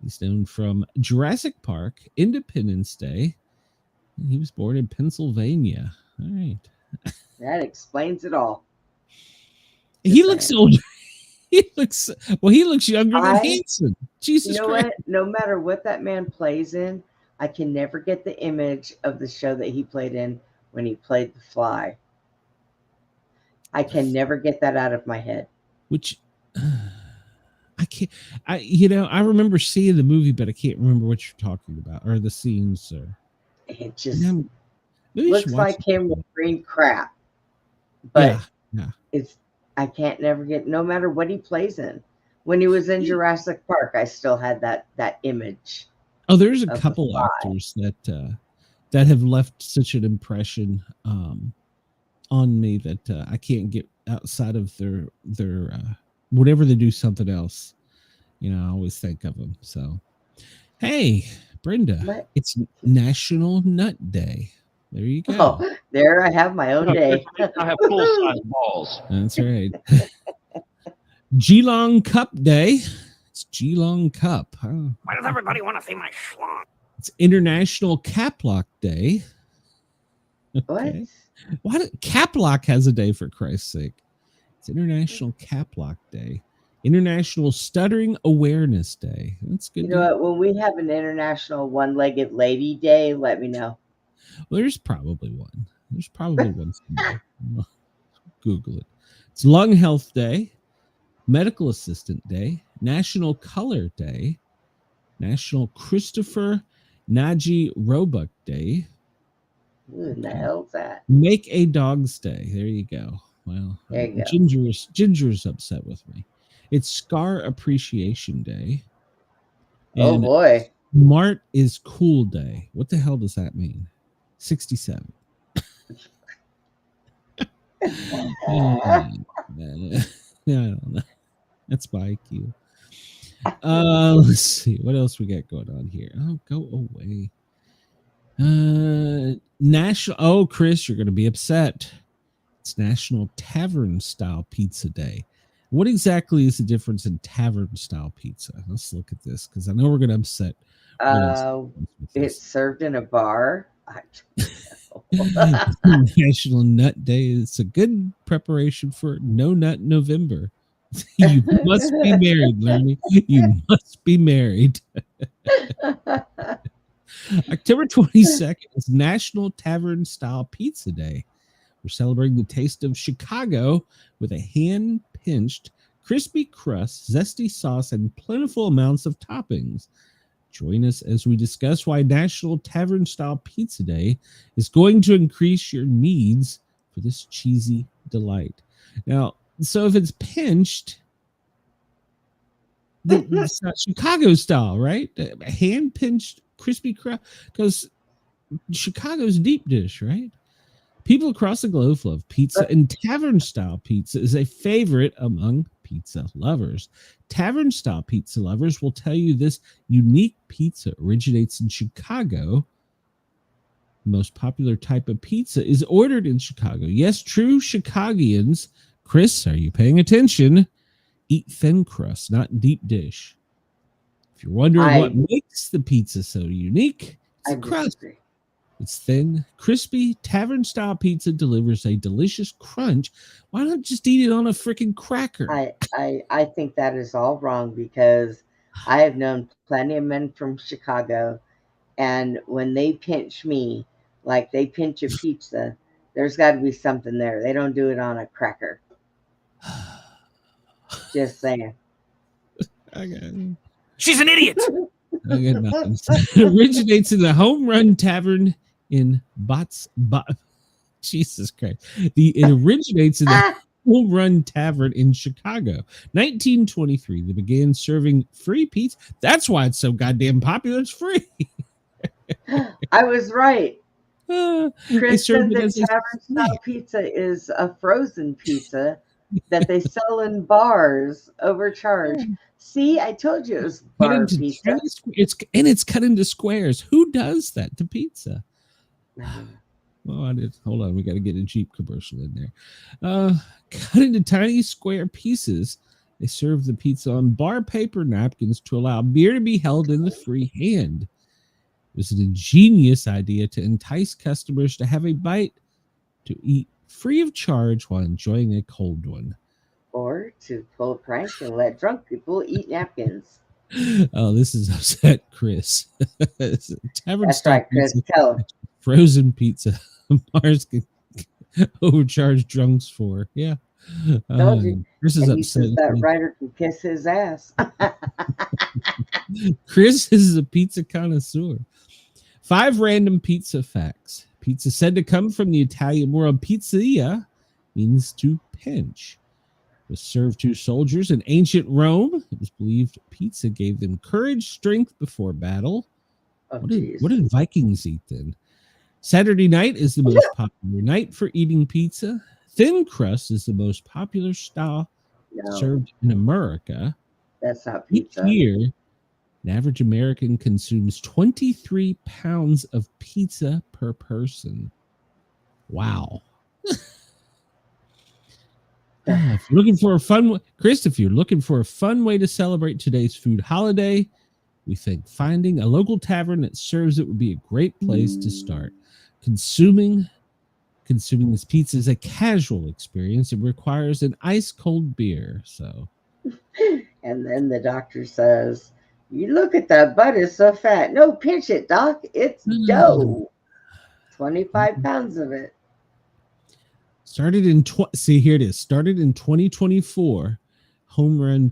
He's known from Jurassic Park, Independence Day. He was born in Pennsylvania. All right. That explains it all. He looks older. He looks younger than Hanson. Jesus You know Christ. what? No matter what that man plays in, I can never get the image of the show that he played in when he played The Fly. I can never get that out of my head. Which I can't. I remember seeing the movie, but I can't remember what you're talking about or the scenes. Or it just looks like him with green crap. But I can't never get. No matter what he plays in. When he was in Jurassic Park, I still had that image. Oh, there's a couple actors that have left such an impression on me that I can't get outside of their whenever they do something else. I always think of them. So, hey, Brenda, it's National Nut Day. There you go. Oh, there I have my own day. I have full-size balls. That's right. Geelong Cup Day. It's Geelong Cup. Huh? Why does everybody want to see my schlong? It's International Caplock Day. Okay. What? Caplock has a day, for Christ's sake. It's International Caplock Day. International Stuttering Awareness Day. That's good. You know what? When we have an International One-Legged Lady Day, let me know. Well, there's probably one. Somewhere. Google it. It's Lung Health Day, Medical Assistant Day, National Color Day, National Christopher Naji Roebuck Day. Who the hell's that? Make a Dog's Day. There you go. Well, there you go. Ginger's upset with me. It's Scar Appreciation Day. Oh boy. Mart is Cool Day. What the hell does that mean? 67. I don't know. That's my IQ. Let's see. What else we got going on here? Oh, go away. National. Oh, Chris, you're going to be upset. It's National Tavern Style Pizza Day. What exactly is the difference in tavern style pizza? Let's look at this because I know we're going to upset. It's served in a bar. National Nut Day. It's a good preparation for No Nut November. You must be married, Lerny. You must be married. October 22nd is National Tavern Style Pizza Day. We're celebrating the taste of Chicago with a hand-pinched, crispy crust, zesty sauce, and plentiful amounts of toppings. Join us as we discuss why National Tavern Style Pizza Day is going to increase your needs for this cheesy delight. Now, so if it's pinched, it's not Chicago style, right? Hand-pinched, crispy crust, because Chicago's deep dish, right? People across the globe love pizza, and tavern-style pizza is a favorite among pizza lovers. Tavern-style pizza lovers will tell you this unique pizza originates in Chicago. The most popular type of pizza is ordered in Chicago. Yes, true Chicagians, Chris, are you paying attention? Eat thin crust, not deep dish. If you're wondering what makes the pizza so unique, it's the crust. It's thin, crispy, tavern-style pizza delivers a delicious crunch. Why not just eat it on a freaking cracker? I think that is all wrong because I have known plenty of men from Chicago, and when they pinch me, like they pinch a pizza, there's got to be something there. They don't do it on a cracker. Just saying. Okay. She's an idiot. It originates in the Home Run Tavern in Jesus Christ. It originates in the Home Run Tavern in Chicago. 1923, they began serving free pizza. That's why it's so goddamn popular. It's free. I was right. Chris said that tavern-style pizza is a frozen pizza that they sell in bars, overcharged. See, I told you it was bar pizza. It's cut into squares. Who does that to pizza? Well, hold on. We got to get a Jeep commercial in there. Cut into tiny square pieces. They serve the pizza on bar paper napkins to allow beer to be held in the free hand. It was an ingenious idea to entice customers to have a bite to eat free of charge while enjoying a cold one. Or to pull a prank and let drunk people eat napkins. Oh, this is upset Chris. Tavern That's right, Chris. Pizza, tell him. Frozen pizza. Bars can overcharge drunks for. Yeah. Told you. Chris is upset. That writer can kiss his ass. Chris is a pizza connoisseur. 5 random pizza facts. Pizza said to come from the Italian word pizzeria means to pinch. It was served to soldiers in ancient Rome. It was believed pizza gave them courage, strength before battle. What did Vikings eat then? Saturday night is the most popular night for eating pizza. Thin crust is the most popular style served in America. That's not pizza. Each year, an average American consumes 23 pounds of pizza per person. Wow. If you're looking for a fun, Chris, if you're looking for a fun way to celebrate today's food holiday, we think finding a local tavern that serves it would be a great place to start. Consuming this pizza is a casual experience. It requires an ice cold beer. So, and then the doctor says, "You look at that butt; it's so fat. No, pinch it, doc. It's dough. 25 pounds of it." Started in here it is. Started in 2024. Home Run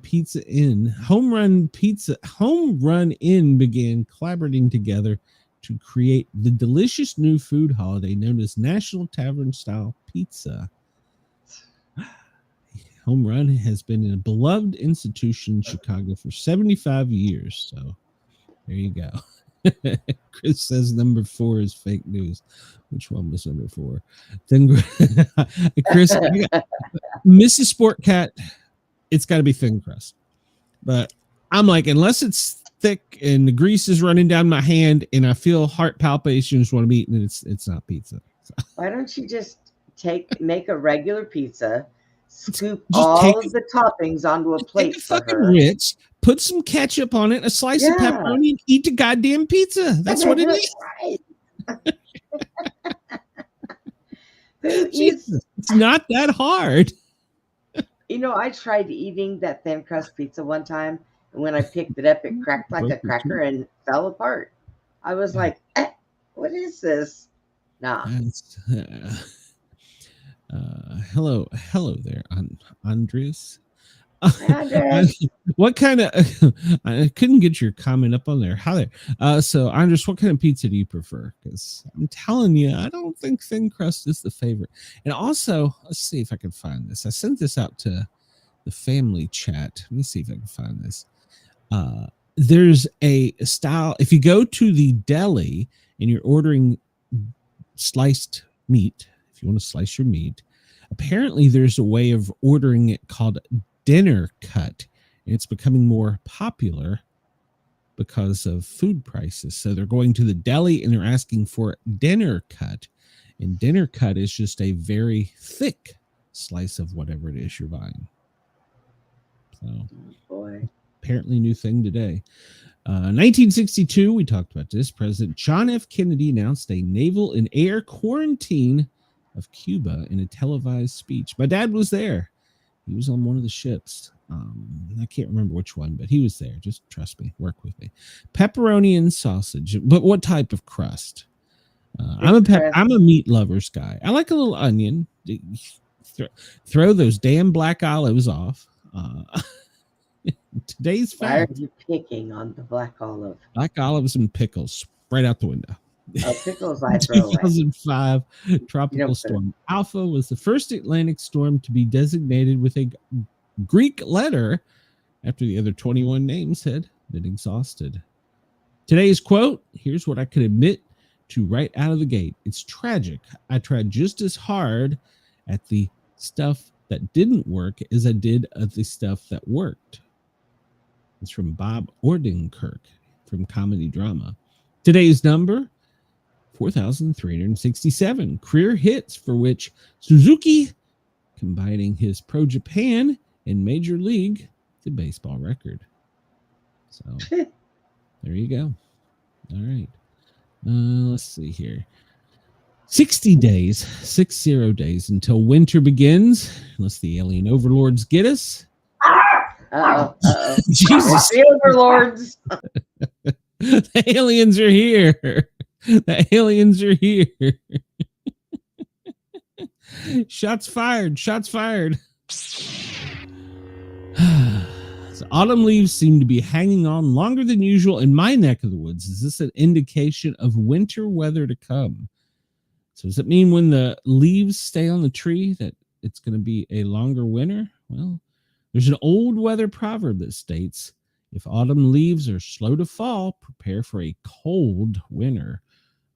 Inn began collaborating together to create the delicious new food holiday known as National Tavern Style Pizza. Home Run has been a beloved institution in Chicago for 75 years. So there you go. Chris says number 4 is fake news. Which one was number 4? Then Chris, Mrs. Sportcat, it's got to be thin crust. But I'm like, unless it's thick and the grease is running down my hand and I feel heart palpitations when I'm eating it, it's not pizza. So. Why don't you just make a regular pizza, scoop Just all of the toppings onto a plate take a for fucking her. Ritz, put some ketchup on it, a slice of pepperoni, and eat the goddamn pizza. That's what it is. Right. Who eats? It's not that hard. You know, I tried eating that thin crust pizza one time, and when I picked it up, it cracked like a cracker and fell apart. I was like, what is this? Nah. Hello there, Andres. Andres. What kind of? I couldn't get your comment up on there. How there? So Andres, what kind of pizza do you prefer? Because I'm telling you, I don't think thin crust is the favorite. And also, let's see if I can find this. I sent this out to the family chat. Let me see if I can find this. There's a style. If you go to the deli and you're ordering sliced meat, if you want to slice your meat, apparently there's a way of ordering it called dinner cut. It's becoming more popular because of food prices. So they're going to the deli and they're asking for dinner cut. And dinner cut is just a very thick slice of whatever it is you're buying. So, boy, apparently new thing today. 1962, we talked about this. President John F. Kennedy announced a naval and air quarantine of Cuba in a televised speech. My dad was there. He was on one of the ships. I can't remember which one, but he was there. Just trust me. Work with me. Pepperoni and sausage. But what type of crust? I'm a meat lovers guy. I like a little onion. Throw those damn black olives off. Today's fact. Why are you picking on the black olive? Black olives and pickles right out the window. Oh, pickles I throw away. 2005 tropical storm Alpha was the first Atlantic storm to be designated with a Greek letter after the other 21 names had been exhausted. Today's quote, here's what I could admit to right out of the gate. It's tragic. I tried just as hard at the stuff that didn't work as I did at the stuff that worked. It's from Bob Odenkirk from Comedy Drama. Today's number, 4,367 career hits, for which Suzuki combining his Pro Japan and Major League the baseball record. So there you go. All right. Let's see here. 60 days until winter begins, unless the alien overlords get us. Jesus. The overlords. The aliens are here. The aliens are here. Shots fired. So autumn leaves seem to be hanging on longer than usual in my neck of the woods. Is this an indication of winter weather to come? So does it mean when the leaves stay on the tree that it's going to be a longer winter? Well, there's an old weather proverb that states, if autumn leaves are slow to fall, prepare for a cold winter.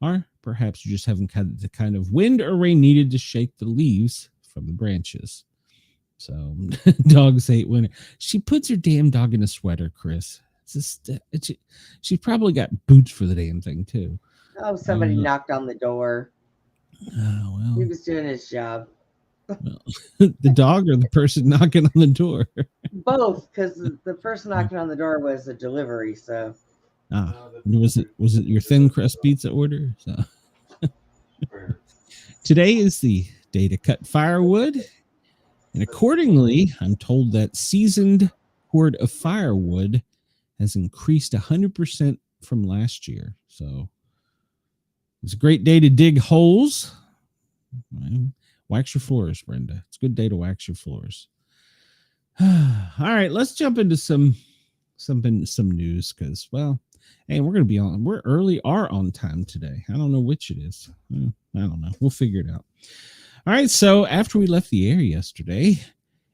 Or perhaps you just haven't had the kind of wind or rain needed to shake the leaves from the branches. So dogs hate winter. She puts her damn dog in a sweater, Chris. She probably got boots for the damn thing, too. Oh, somebody knocked on the door. Oh, well. He was doing his job. Well, the dog or the person knocking on the door? Both, because the person knocking on the door was a delivery. So, was it your thin crust pizza order? So, today is the day to cut firewood, and accordingly, I'm told that seasoned cord of firewood has increased 100% from last year. So, it's a great day to dig holes. Wax your floors, Brenda. It's a good day to wax your floors. All right, let's jump into some news because, well, hey, we're early or on time today. I don't know which it is. I don't know. We'll figure it out. All right, so after we left the air yesterday,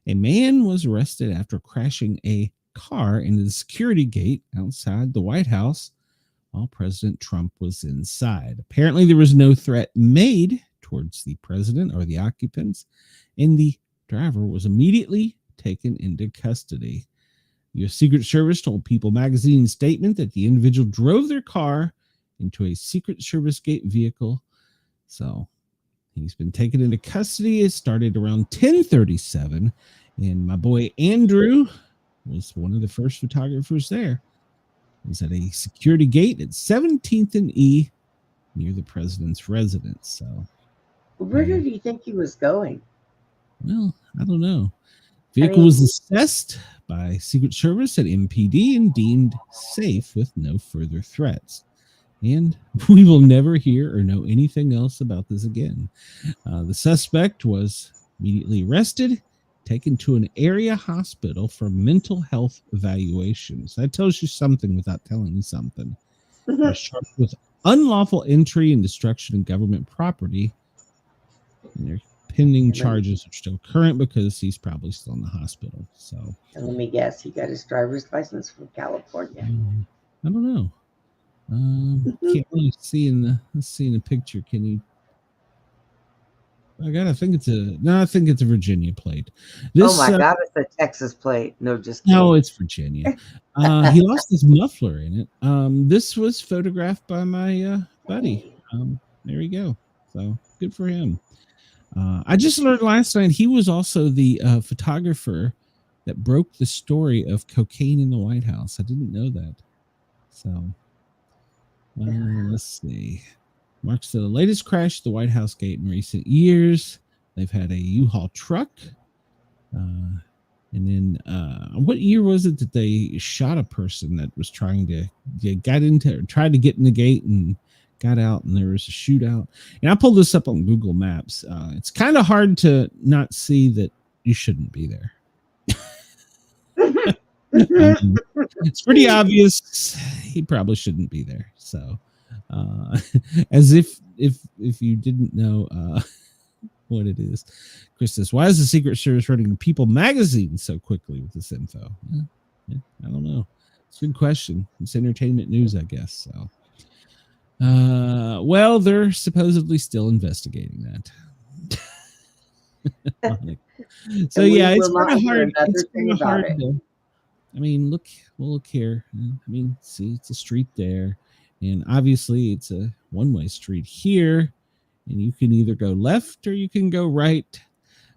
a man was arrested after crashing a car into the security gate outside the White House while President Trump was inside. Apparently, there was no threat made towards the president or the occupants, and the driver was immediately taken into custody. U.S. Secret Service told People magazine in a statement that the individual drove their car into a Secret Service gate vehicle. So He's been taken into custody. It started around 10:37, and my boy Andrew was one of the first photographers there. He was at a security gate at 17th and E near the president's residence. So, Where did he think he was going? well, I don't know. Vehicle was assessed by Secret Service at MPD and deemed safe with no further threats. And we will never hear or know anything else about this again. The suspect was immediately arrested, taken to an area hospital for mental health evaluations. That tells you something without telling you something. Charged with unlawful entry and destruction of government property. And their pending charges are still current because he's probably still in the hospital. So, and let me guess, he got his driver's license from California. I don't know. Can't really see in the picture. Can you? I think it's a Virginia plate. Oh my God, it's a Texas plate. No, just kidding. No, it's Virginia. He lost his muffler in it. This was photographed by my buddy. There we go. So good for him. I just learned last night he was also the photographer that broke the story of cocaine in the White House. I didn't know that. So let's see. Marks the latest crash at the White House gate in recent years. They've had a U-Haul truck. And then what year was it that they shot a person that was tried to get in the gate and got out, and there was a shootout? And I pulled this up on Google Maps. It's kind of hard to not see that you shouldn't be there. It's pretty obvious he probably shouldn't be there. So as if you didn't know what it is. Chris says, why is the Secret Service running People magazine so quickly with this info? I don't know. It's a good question. It's entertainment news, I guess. So well, they're supposedly still investigating that. So yeah, it's kind of hard. It's kind of hard to, I mean, look here. I mean, see, it's a street there, and obviously it's a one-way street here, and you can either go left or you can go right,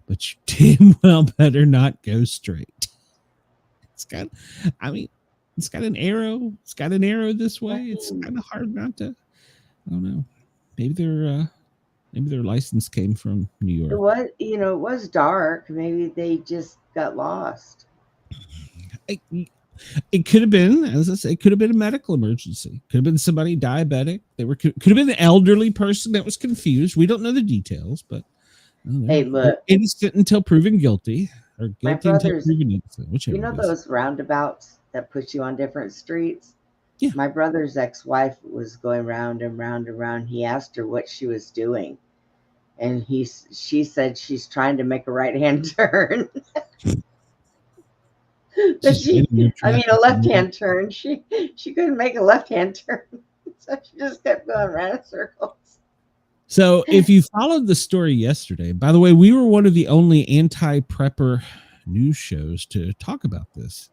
but you damn well better not go straight. It's got an arrow. It's got an arrow this way. It's kind of hard not to. I don't know. Maybe their license came from New York. It was dark. Maybe they just got lost. It could have been, as I say, it could have been a medical emergency. Could have been somebody diabetic. Could have been an elderly person that was confused. We don't know the details, but hey, look, innocent until proven guilty, or guilty until proven innocent. Whichever. You know those roundabouts that put you on different streets? Yeah. My brother's ex-wife was going round and round and round. He asked her what she was doing, and she said she's trying to make a right-hand turn. But a left-hand turn. She couldn't make a left-hand turn, so she just kept going around in circles. So if you followed the story yesterday, by the way, we were one of the only anti-prepper news shows to talk about this.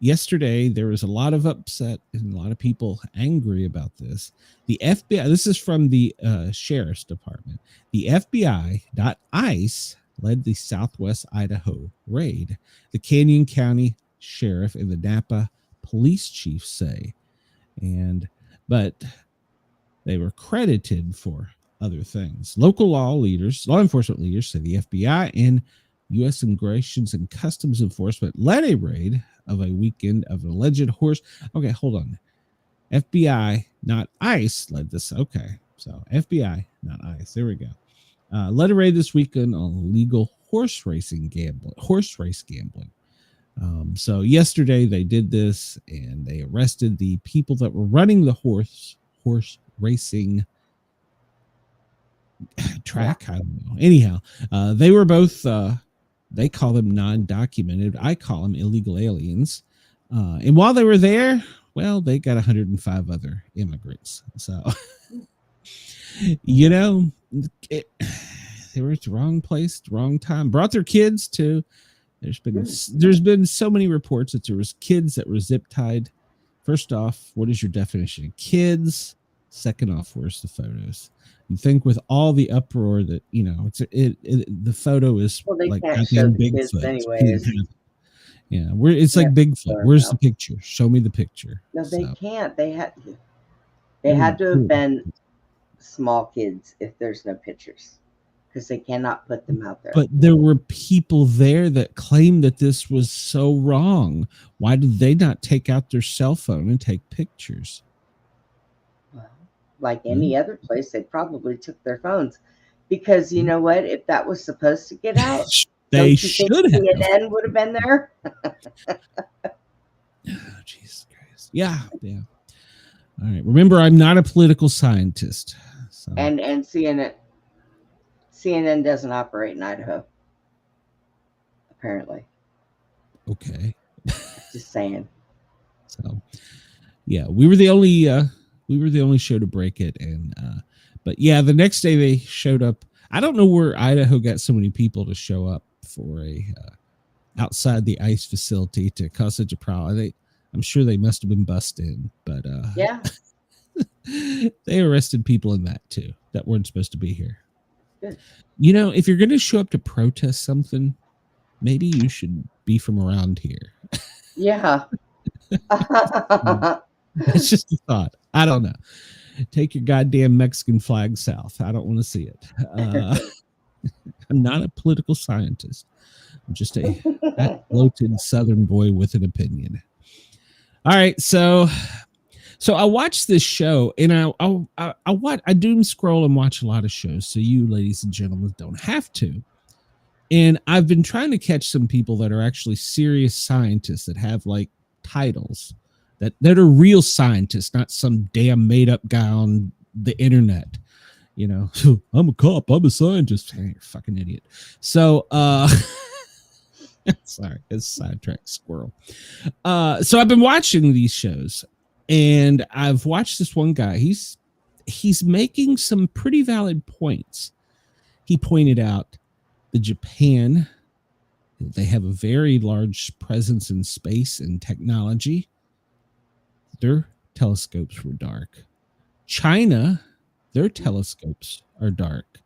Yesterday, there was a lot of upset and a lot of people angry about this. The FBI, this is from the Sheriff's Department. The FBI, not ICE, led the Southwest Idaho raid. The Canyon County Sheriff and the Napa Police Chief say. But they were credited for other things. Local law enforcement leaders say the FBI and U.S. Immigration and Customs Enforcement led a raid of a weekend of alleged horse. Okay, hold on. FBI, not ICE, led this. Okay, so FBI, not ICE. There we go. Led a raid this weekend on illegal horse race gambling. So yesterday they did this, and they arrested the people that were running the horse racing track. I don't know. Anyhow, they were both. They call them non-documented. I call them illegal aliens. And while they were there, well, they got 105 other immigrants. So, they were at the wrong place, the wrong time. Brought their kids too. There's been so many reports that there was kids that were zip tied. First off, what is your definition of kids? Second off, where's the photos? You think with all the uproar that, you know, the photo is Well, they like can't show goddamn the kids Bigfoot. anyways. Yeah, it's like Bigfoot. Where's the picture? Show me the picture. No, they can't. They had to Ooh. have been small kids if there's no pictures, because they cannot put them out there. But there were people there that claimed that this was so wrong. Why did they not take out their cell phone and take pictures? Well, like any other place, they probably took their phones, because you know what? If that was supposed to get out, they should have. CNN would have been there. Oh, Jesus Christ! Yeah. All right. Remember, I'm not a political scientist. So. And CNN doesn't operate in Idaho, apparently. Okay. Just saying. So, yeah, we were the only show to break it, and but yeah, the next day they showed up. I don't know where Idaho got so many people to show up for a outside the ice facility to cause such a problem. I'm sure they must have been bussed in, but yeah. They arrested people in that too that weren't supposed to be here. Good. You know, if you're going to show up to protest something, maybe you should be from around here. Yeah. It's just a thought. I don't know. Take your goddamn Mexican flag south. I don't want to see it. I'm not a political scientist. I'm just a bloated Southern boy with an opinion. All right, so I watched this show, and I doom scroll and watch a lot of shows, so you, ladies and gentlemen, don't have to. And I've been trying to catch some people that are actually serious scientists that have like titles that are real scientists, not some damn made up guy on the internet. You know, I'm a cop, I'm a scientist. Hey, you're a fucking idiot. So, sorry, it's sidetracked squirrel. So I've been watching these shows, and I've watched this one guy. He's making some pretty valid points. He pointed out that Japan, they have a very large presence in space and technology. Their telescopes were dark. China, their telescopes are dark.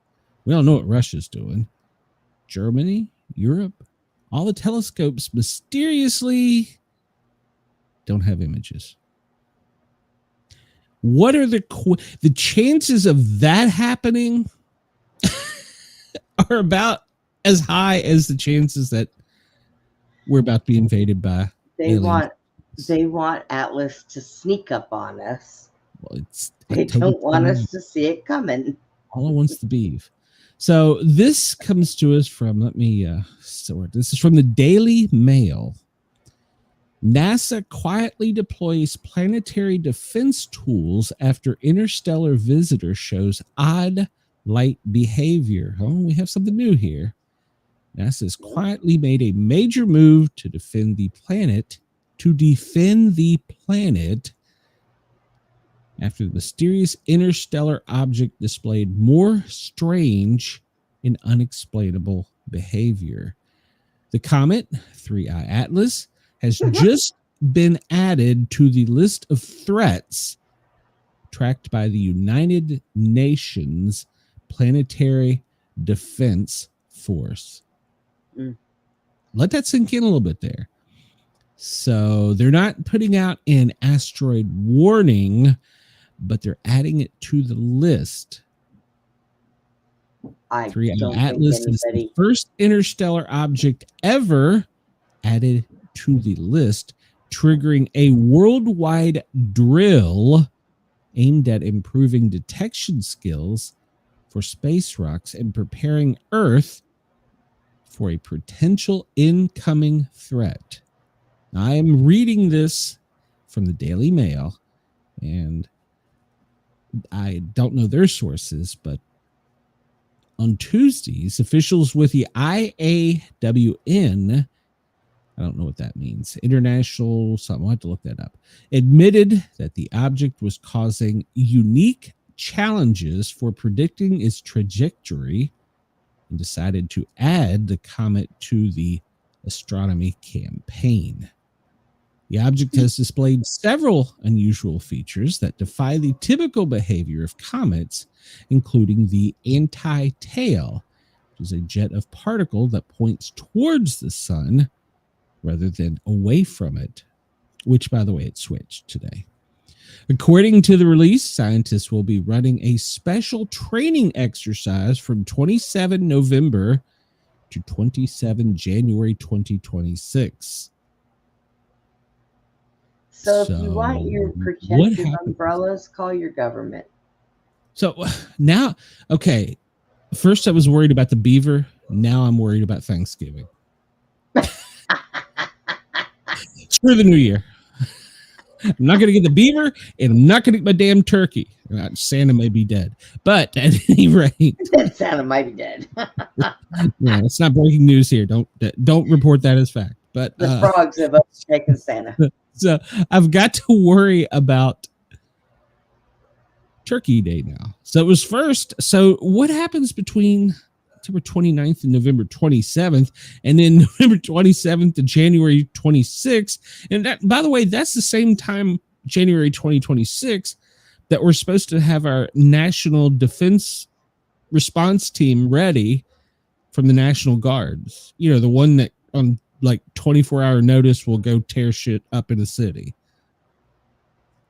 We don't know what Russia's doing. Germany, Europe, all the telescopes mysteriously don't have images. What are the chances of that happening? Are about as high as the chances that we're about to be invaded by aliens. They want Atlas to sneak up on us. Well, they don't want us to see it coming. All it wants to beef. So this comes to us from, this is from the Daily Mail. NASA quietly deploys planetary defense tools after interstellar visitor shows odd light behavior. Oh, we have something new here. NASA has quietly made a major move to defend the planet after the mysterious interstellar object displayed more strange and unexplainable behavior. The comet, 3I Atlas, has just been added to the list of threats tracked by the United Nations Planetary Defense Force. Let that sink in a little bit there. So they're not putting out an asteroid warning, but they're adding it to the list. 3I Atlas is the first interstellar object ever added to the list, triggering a worldwide drill aimed at improving detection skills for space rocks and preparing Earth for a potential incoming threat. Now, I am reading this from the Daily Mail, and I don't know their sources, but on Tuesdays, officials with the IAWN, I don't know what that means, international something, I'll have to look that up, admitted that the object was causing unique challenges for predicting its trajectory and decided to add the comet to the astronomy campaign. The object has displayed several unusual features that defy the typical behavior of comets, including the anti-tail, which is a jet of particle that points towards the sun rather than away from it, which, by the way, it switched today. According to the release, scientists will be running a special training exercise from 27 November to 27 January 2026. So if you want your protective umbrellas, call your government. So now, okay, first I was worried about the beaver. Now I'm worried about Thanksgiving. Screw the new year. I'm not going to get the beaver, and I'm not going to get my damn turkey. Santa may be dead, but at any rate, Santa might be dead. Yeah, it's not breaking news here. Don't report that as fact. But the frogs have overtaken Santa. So I've got to worry about Turkey Day now. So it was first. So what happens between October 29th and November 27th, and then November 27th to January 26th? And that, by the way, that's the same time, January 2026, that we're supposed to have our National Defense Response Team ready from the National Guards. You know, the one that on like 24-hour notice will go tear shit up in the city.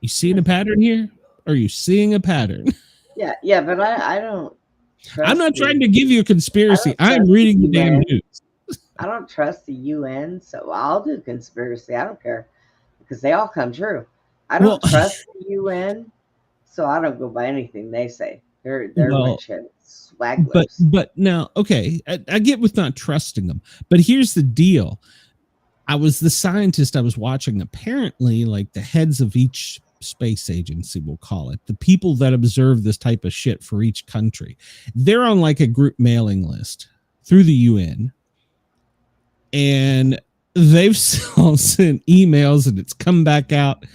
You seeing a pattern here? Are you seeing a pattern? Yeah, but I don't. I'm not trying to give you a conspiracy. I'm reading the damn news. I don't trust the UN, so I'll do conspiracy. I don't care because they all come true. I don't trust the UN, so I don't go by anything they say. They're rich and swagglers. But now, okay, I get with not trusting them, but here's the deal. The scientist I was watching, apparently, like the heads of each space agency, we'll call it, the people that observe this type of shit for each country, they're on like a group mailing list through the UN, and they've all sent emails, and it's come back out,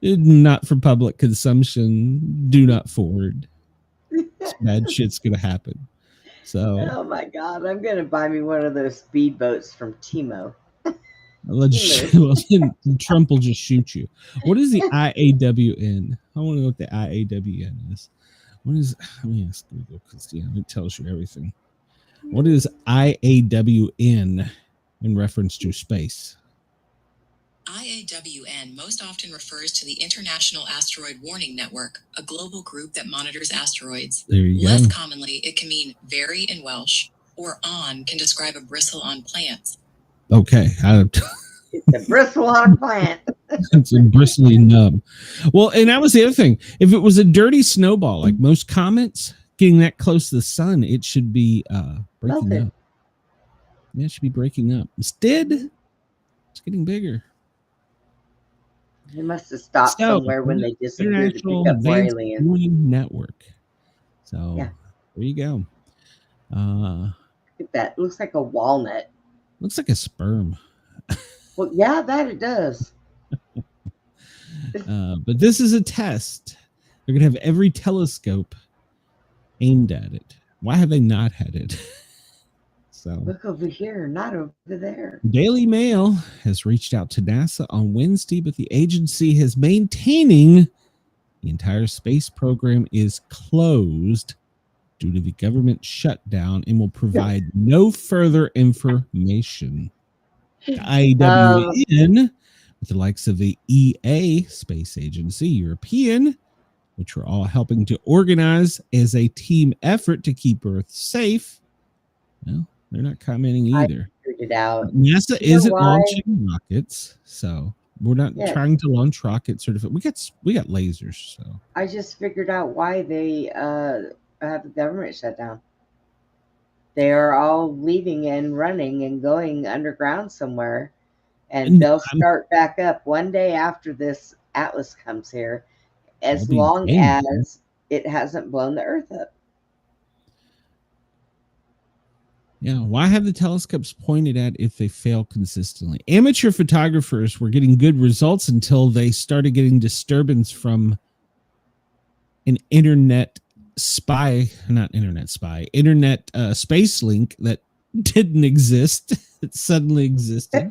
not for public consumption, do not forward. Bad shit's gonna happen. So oh my god, I'm gonna buy me one of those speedboats from Timo. Trump will just shoot you. What is the IAWN? I want to know what the IAWN is. What is? Let me ask Google because it tells you everything. What is IAWN in reference to space? IAWN most often refers to the International Asteroid Warning Network, a global group that monitors asteroids. There you Less go. commonly, it can mean very in Welsh, or on can describe a bristle on plants. Okay. It's a bristle on a plant. It's a bristly nub. Well, and that was the other thing. If it was a dirty snowball, like most comets, getting that close to the sun, it should be breaking up. Yeah, it should be breaking up. Instead, it's getting bigger. They must have stopped somewhere when they disappeared to pick up more aliens. Network. So yeah. There you go. Look at that. It looks like a walnut. Looks like a sperm. Well, yeah, that it does. But this is a test. They're going to have every telescope aimed at it. Why have they not had it? So look over here, not over there. Daily Mail has reached out to NASA on Wednesday, but the agency is maintaining the entire space program is closed due to the government shutdown and will provide no further information. The IAWN, with the likes of the EA Space Agency, European, which we're all helping to organize as a team effort to keep Earth safe. Well, they're not commenting either. I figured it out. NASA isn't launching rockets, so we're not trying to launch rockets. We got lasers. So I just figured out why they have the government shut down. They are all leaving and running and going underground somewhere, and they'll start back up one day after this Atlas comes here, as long as it hasn't blown the Earth up. Yeah, why have the telescopes pointed at if they fail consistently? Amateur photographers were getting good results until they started getting disturbance from an internet space link that didn't exist. It suddenly existed.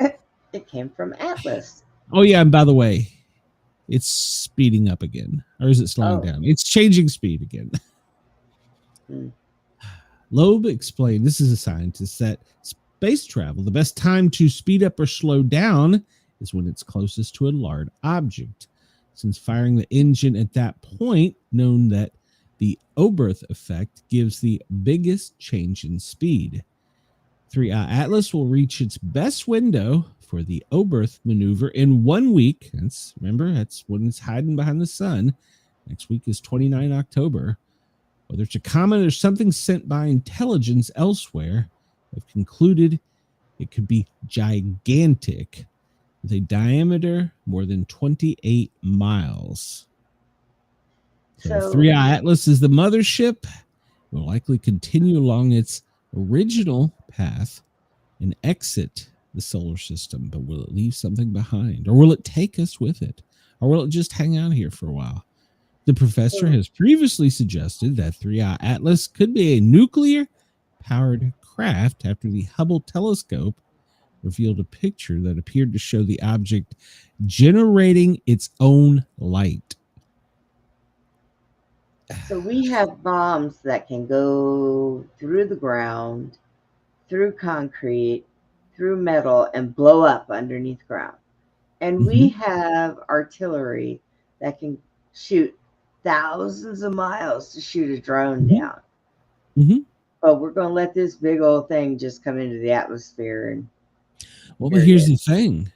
It came from Atlas. Oh, yeah. And by the way, it's speeding up again. Or is it slowing down? It's changing speed again. Loeb explained, this is a scientist, that space travel, the best time to speed up or slow down is when it's closest to a large object. Since firing the engine at that point, known that the Oberth effect gives the biggest change in speed. 3i Atlas will reach its best window for the Oberth maneuver in 1 week. That's when it's hiding behind the sun. Next week is 29 October. Whether it's a comet or something sent by intelligence elsewhere, they've concluded it could be gigantic, with a diameter more than 28 miles. So 3i Atlas is the mothership. It will likely continue along its original path and exit the solar system, but will it leave something behind? Or will it take us with it? Or will it just hang out here for a while? The professor has previously suggested that 3i Atlas could be a nuclear-powered craft after the Hubble telescope revealed a picture that appeared to show the object generating its own light. So we have bombs that can go through the ground, through concrete, through metal, and blow up underneath ground. And we have artillery that can shoot thousands of miles to shoot a drone down. But we're going to let this big old thing just come into the atmosphere. And well, but here's the thing.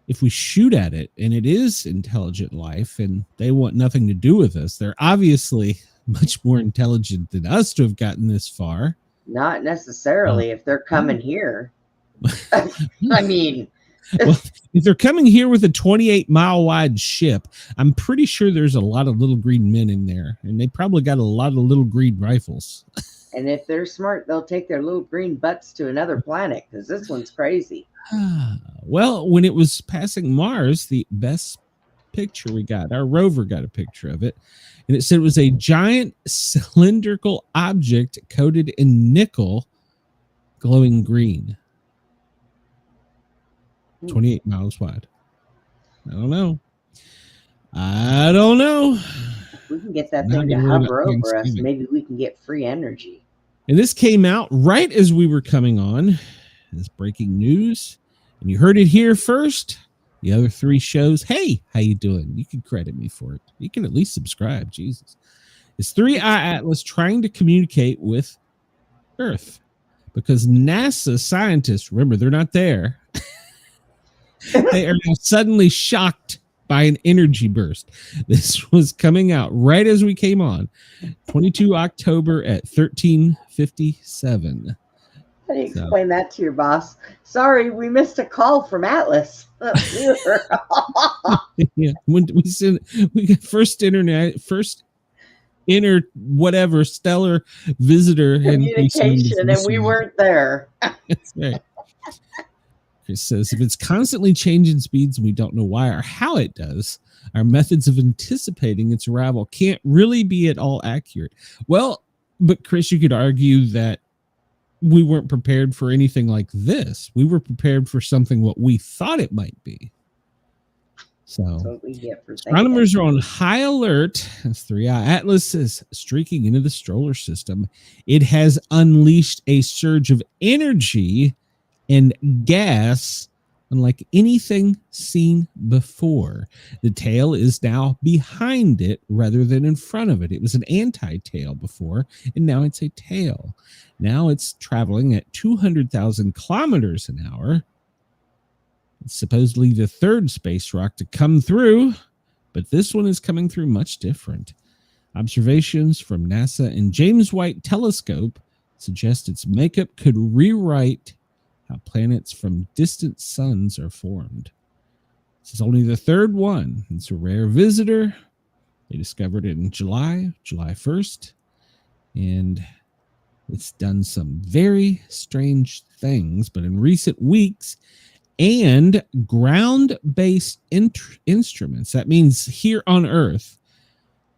If we shoot at it and it is intelligent life and they want nothing to do with us, they're obviously much more intelligent than us to have gotten this far. Not necessarily if they're coming here. I mean, well, if they're coming here with a 28-mile wide ship, I'm pretty sure there's a lot of little green men in there, and they probably got a lot of little green rifles. And if they're smart, they'll take their little green butts to another planet, because this one's crazy. Well, when it was passing Mars, the best picture we got, our rover got a picture of it, and it said it was a giant cylindrical object coated in nickel, glowing green. 28 miles wide. I don't know. If we can get that thing to hover over us, maybe we can get free energy. And this came out right as we were coming on. This breaking news. And you heard it here first. The other 3 shows. Hey, how you doing? You can credit me for it. You can at least subscribe. Jesus. Is 3i Atlas trying to communicate with Earth? Because NASA scientists, remember, they're not there. They are now suddenly shocked by an energy burst. This was coming out right as we came on, 22 October at 13:57. How do you explain that to your boss? Sorry, we missed a call from Atlas. Yeah, when we got first whatever stellar visitor communication, and we weren't there. That's right. Chris says, if it's constantly changing speeds and we don't know why or how it does, our methods of anticipating its arrival can't really be at all accurate. Well, but Chris, you could argue that we weren't prepared for anything like this. We were prepared for something what we thought it might be. So astronomers are on high alert as 3i Atlas is streaking into the solar system. It has unleashed a surge of energy and gas unlike anything seen before. The tail is now behind it rather than in front of it. It was an anti-tail before, and now it's a tail. Now it's traveling at 200,000 kilometers an hour. It's supposedly the 3rd space rock to come through, but this one is coming through much different. Observations from NASA and James White Telescope suggest its makeup could rewrite how planets from distant suns are formed. This is only the 3rd one. It's a rare visitor. They discovered it in July 1st, and it's done some very strange things, but in recent weeks, and ground-based instruments, that means here on Earth,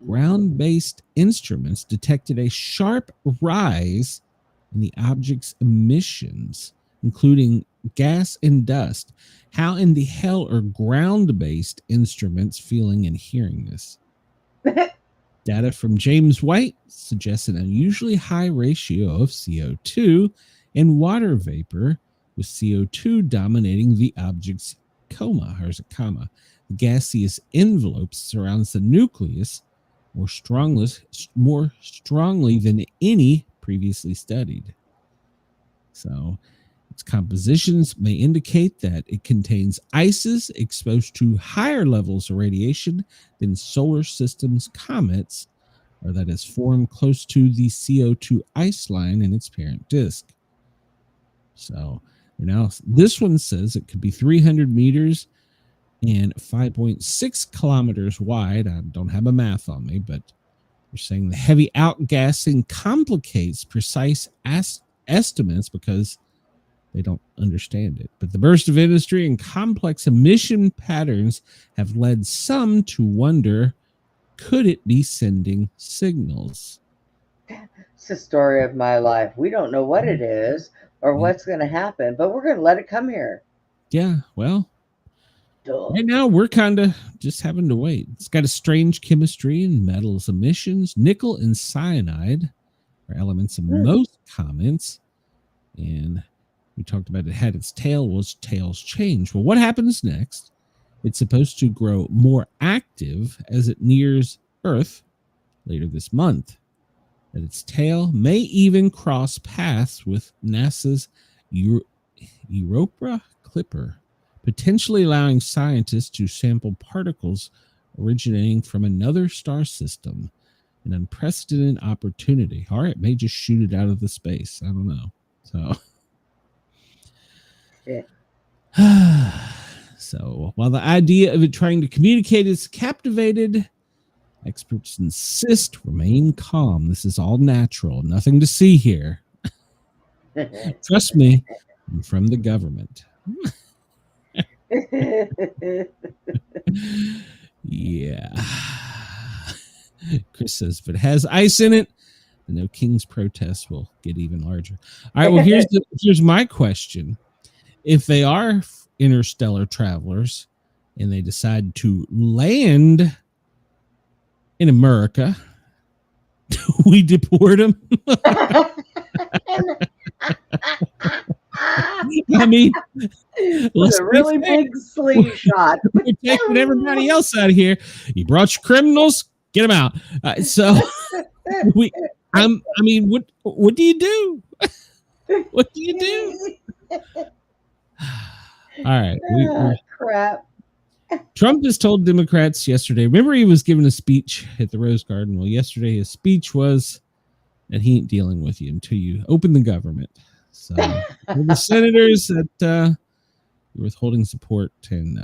ground-based instruments detected a sharp rise in the object's emissions, including gas and dust. How in the hell are ground-based instruments feeling and hearing this? Data from James White suggests an unusually high ratio of CO2 and water vapor, with CO2 dominating the object's coma. The gaseous envelope surrounds the nucleus more strongly than any previously studied. So its compositions may indicate that it contains ices exposed to higher levels of radiation than solar system's comets, or that is formed close to the CO2 ice line in its parent disk. So now this one says it could be 300 meters and 5.6 kilometers wide. I don't have a math on me, but they're saying the heavy outgassing complicates precise estimates because they don't understand it. But the burst of industry and complex emission patterns have led some to wonder, could it be sending signals? It's the story of my life. We don't know what it is or what's going to happen, but we're going to let it come here. Yeah, well, right now we're kind of just having to wait. It's got a strange chemistry and metals emissions. Nickel and cyanide are elements in most comments. And we talked about it had its tail. Well, its tails change. Well, what happens next? It's supposed to grow more active as it nears Earth later this month. That its tail may even cross paths with NASA's Europa Clipper, potentially allowing scientists to sample particles originating from another star system. An unprecedented opportunity. Or it may just shoot it out of the space. I don't know. So, so while the idea of it trying to communicate is captivated, experts insist remain calm. This is all natural. Nothing to see here. Trust me, I'm from the government. Yeah. Chris says, if it has ice in it, the No King's protest will get even larger. All right, well, here's my question. If they are interstellar travelers and they decide to land in America, do we deport them? I mean, with a really big slingshot. You're taking everybody else out of here. You brought your criminals, get them out. So I mean, what do you do? What do you do? All right. Crap. Trump has told Democrats yesterday. Remember, he was giving a speech at the Rose Garden. Well, yesterday his speech was that he ain't dealing with you until you open the government. So the senators that withholding support and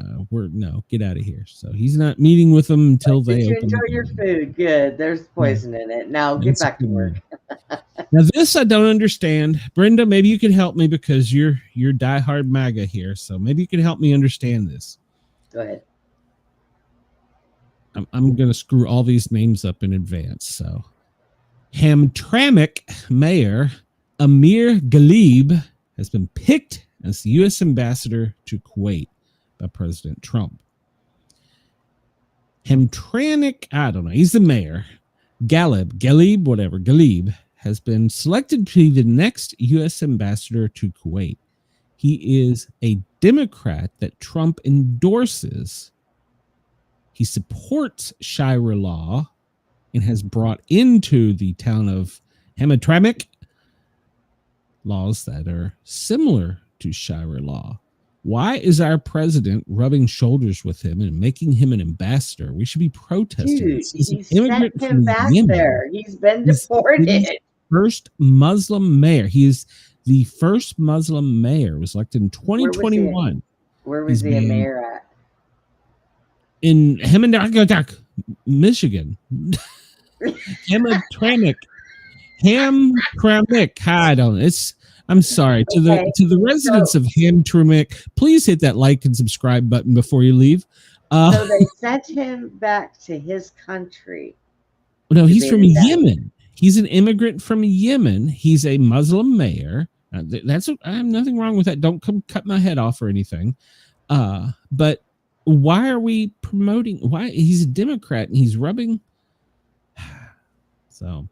get out of here. So he's not meeting with them until they open. Enjoy your food. Good. There's poison in it. Now get back to work. Now this I don't understand. Brenda, maybe you can help me because you're diehard MAGA here. So maybe you can help me understand this. Go ahead. I'm going to screw all these names up in advance. So Hamtramck Mayor Amir Ghalib has been picked as the U.S. ambassador to Kuwait by President Trump. Hamtramck, I don't know, he's the mayor. Ghalib has been selected to be the next U.S. ambassador to Kuwait. He is a Democrat that Trump endorses. He supports Sharia law and has brought into the town of Hamtramck laws that are similar to Sharia law. Why is our president rubbing shoulders with him and making him an ambassador? We should be protesting. Dude, he's sent him back there. He's been deported. First Muslim mayor. He is the first Muslim mayor. It was elected in 2021. Where was he a mayor at? In Hamtramck, Michigan. Hamtramck. I don't know. I'm sorry to the residents of Hamtramck. Please hit that like and subscribe button before you leave. So they sent him back to his country. No, he's from Yemen. He's an immigrant from Yemen. He's a Muslim mayor I have nothing wrong with that. Don't come cut my head off or anything. But why are we promoting? Why he's a Democrat and he's rubbing? So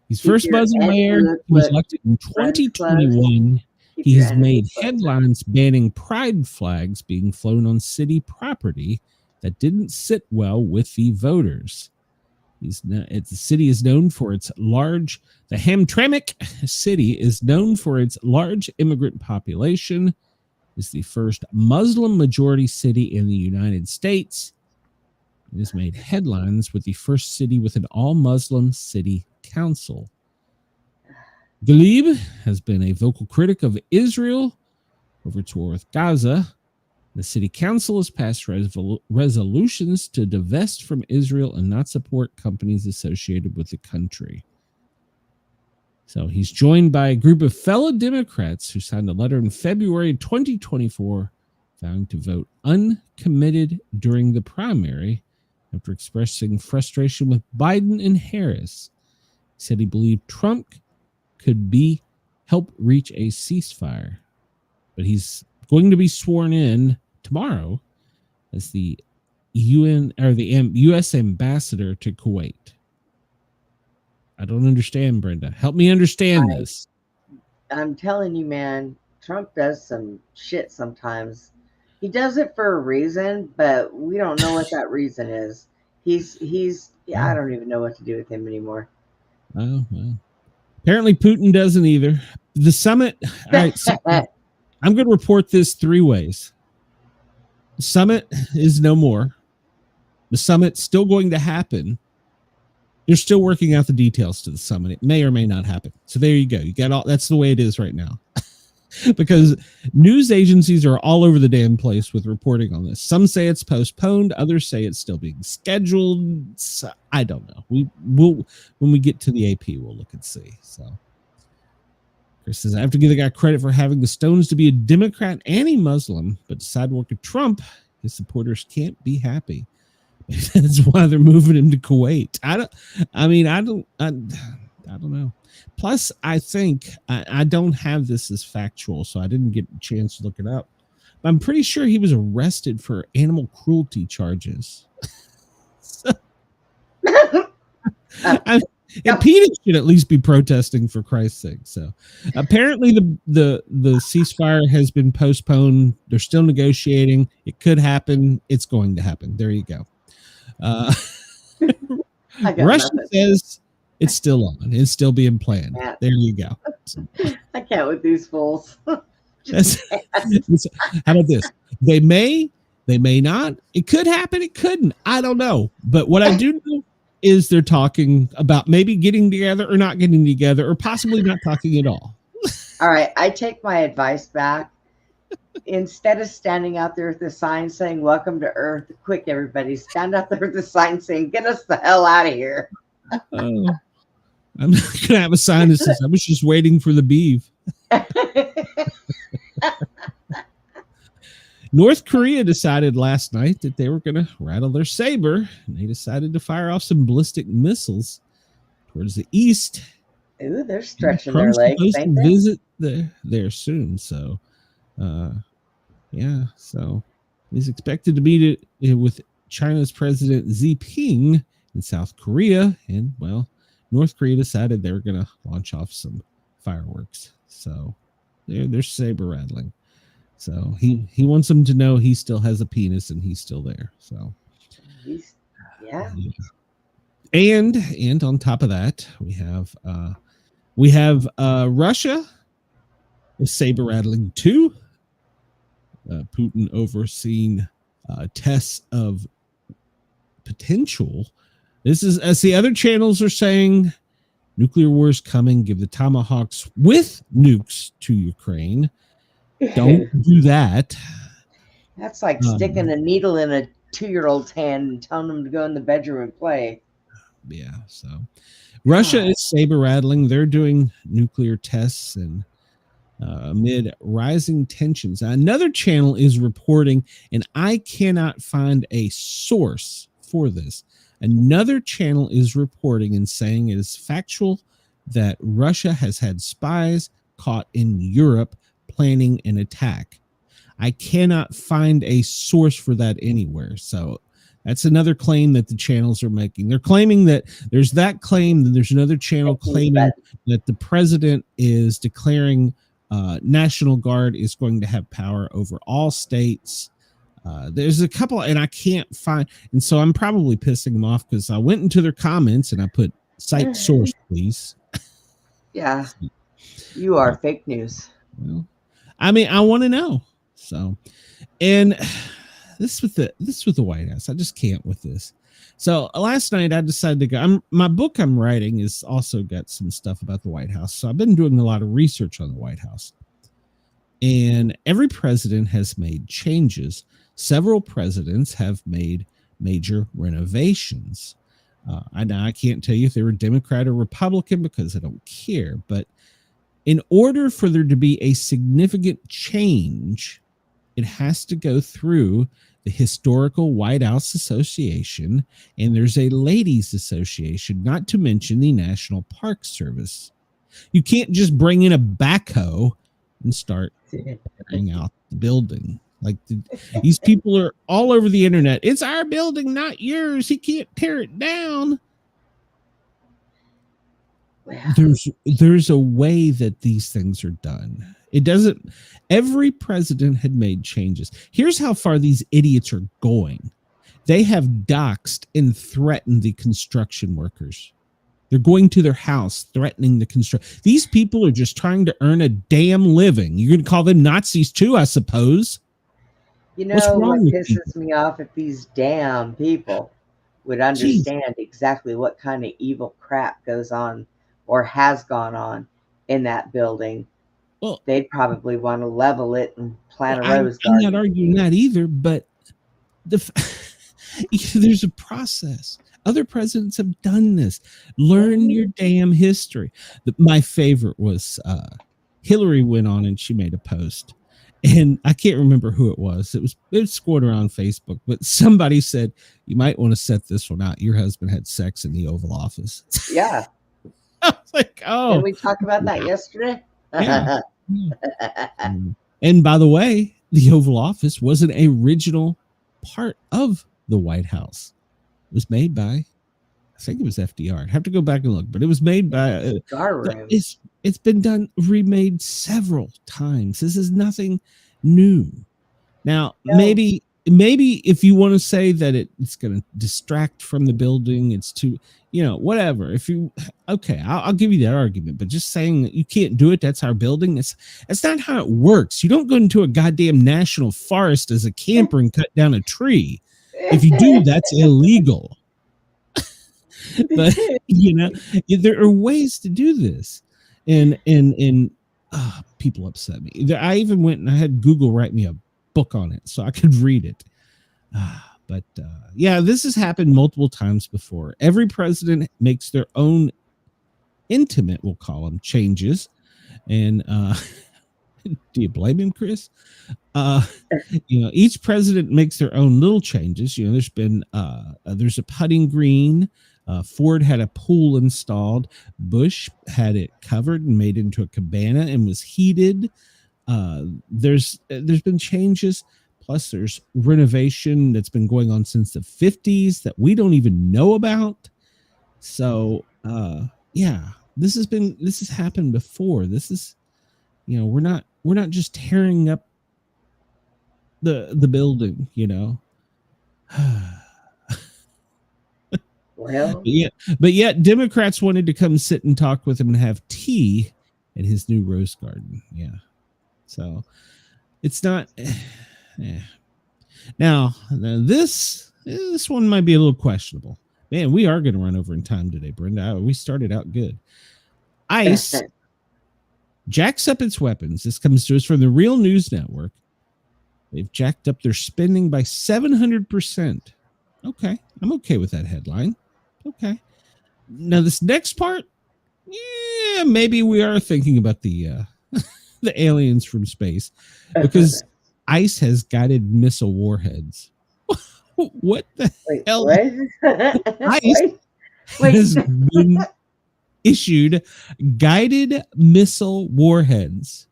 he's first Muslim mayor. He was elected in 2021. He has made headlines banning pride flags being flown on city property that didn't sit well with the voters. The city is known for its large. The Hamtramck city is known for its large immigrant population. It's the first Muslim majority city in the United States. It has made headlines with the first city with an all-Muslim city council. Ghalib has been a vocal critic of Israel over its war with Gaza. The city council has passed resolutions to divest from Israel and not support companies associated with the country. So he's joined by a group of fellow Democrats who signed a letter in February 2024 vowing to vote uncommitted during the primary after expressing frustration with Biden and Harris. He said he believed Trump could help reach a ceasefire, but he's going to be sworn in tomorrow as the UN or the U.S. ambassador to Kuwait. I don't understand, Brenda. Help me understand this. I'm telling you, man, Trump does some shit sometimes. He does it for a reason, but we don't know what that reason is. I don't even know what to do with him anymore. Oh, well. Apparently Putin doesn't either. The summit, all right, so I'm going to report this three ways. The summit is no more. The summit's still going to happen. They're still working out the details to the summit. It may or may not happen. So there you go. You got all. That's the way it is right now. Because news agencies are all over the damn place with reporting on this. Some say it's postponed. Others say it's still being scheduled. So, I don't know. We'll when we get to the AP, we'll look and see. So Chris says, I have to give the guy credit for having the stones to be a Democrat and a Muslim, but decide to work with Trump. His supporters can't be happy. That's why they're moving him to Kuwait. I don't know. Plus, I think I don't have this as factual, so I didn't get a chance to look it up. But I'm pretty sure he was arrested for animal cruelty charges. And PETA should at least be protesting, for Christ's sake. So apparently the ceasefire has been postponed. They're still negotiating. It could happen. It's going to happen. There you go. Russia says it's still on. It's still being planned. There you go. I can't with these fools. How about this? They may not. It could happen. It couldn't. I don't know. But what I do know is they're talking about maybe getting together or not getting together or possibly not talking at all. All right. I take my advice back. Instead of standing out there with the sign saying, welcome to Earth, quick, everybody, stand out there with the sign saying, get us the hell out of here. I'm not going to have a sign that says, I was just waiting for the beef. North Korea decided last night that they were going to rattle their saber, and they decided to fire off some ballistic missiles towards the east. Ooh, they're stretching their legs. Supposed to visit there soon, so so he's expected to meet with China's President Xi Jinping in South Korea, and well, North Korea decided they were going to launch off some fireworks. So they're saber rattling. So he wants them to know he still has a penis and he's still there. So yeah. And on top of that, we have Russia is saber rattling too. Putin overseeing tests of potential. This is, as the other channels are saying, nuclear war is coming. Give the Tomahawks with nukes to Ukraine. Don't do that. That's like sticking a needle in a 2-year-old's hand and telling them to go in the bedroom and play. Yeah, so Russia is saber rattling. They're doing nuclear tests and amid rising tensions. Another channel is reporting, and I cannot find a source for this. Another channel is reporting and saying it is factual that Russia has had spies caught in Europe planning an attack. I cannot find a source for that anywhere. So that's another claim that the channels are making. They're claiming that there's that claim, then there's another channel claiming that the president is declaring National Guard is going to have power over all states. There's a couple, and I can't find, and so I'm probably pissing them off because I went into their comments and I put cite source, please. Yeah, you are fake news. Well, I mean, I want to know. So, and this with the White House, I just can't with this. So last night I decided to go. My book I'm writing is also got some stuff about the White House. So I've been doing a lot of research on the White House, and every president has made changes. Several presidents have made major renovations. I can't tell you if they were Democrat or Republican because I don't care. But in order for there to be a significant change, it has to go through the Historical White House Association, and there's a ladies association, not to mention the National Park Service. You can't just bring in a backhoe and start tearing out the building. Like these people are all over the internet. It's our building, not yours. He can't tear it down. Wow. There's a way that these things are done. It doesn't. Every president had made changes. Here's how far these idiots are going. They have doxed and threatened the construction workers. They're going to their house, threatening the construction. These people are just trying to earn a damn living. You're going to call them Nazis too, I suppose. You know what pisses me off? If these damn people would understand exactly what kind of evil crap goes on or has gone on in that building. Well, they'd probably want to level it and plant a rose garden. I'm not arguing that either, but there's a process. Other presidents have done this. Learn your damn history. My favorite was Hillary went on and she made a post, and I can't remember who it was. It was scored around Facebook, but somebody said, you might want to set this one out. Your husband had sex in the Oval Office. Yeah. I was like, oh. Did we talk about that yesterday? Yeah. And by the way, the Oval Office was an original part of the White House. It was made by, I think it was FDR. I'd have to go back and look, but it was made by it's been done, remade several times. This is nothing new. Now, maybe if you want to say that it's going to distract from the building, it's too, whatever. I'll give you that argument, but just saying that you can't do it, that's our building. That's not how it works. You don't go into a goddamn national forest as a camper and cut down a tree. If you do, that's illegal. But there are ways to do this, and people upset me. I even went and I had Google write me a book on it so I could read it. But this has happened multiple times before. Every president makes their own intimate, we'll call them, changes, and do you blame him, Chris? Each president makes their own little changes. There's been there's a putting green. Ford had a pool installed. Bush had it covered and made into a cabana and was heated. There's been changes. Plus, there's renovation that's been going on since the 50s that we don't even know about. So, this has happened before. This is, we're not just tearing up the building, Well, but yet Democrats wanted to come sit and talk with him and have tea at his new rose garden. Yeah. So it's not. Now this one might be a little questionable. Man, we are going to run over in time today, Brenda. We started out good. ICE jacks up its weapons. This comes to us from the Real News Network. They've jacked up their spending by 700%. Okay, I'm okay with that headline. Okay. Now this next part, maybe we are thinking about the the aliens from space, because ICE has guided missile warheads. What the hell? What? ICE has been issued guided missile warheads.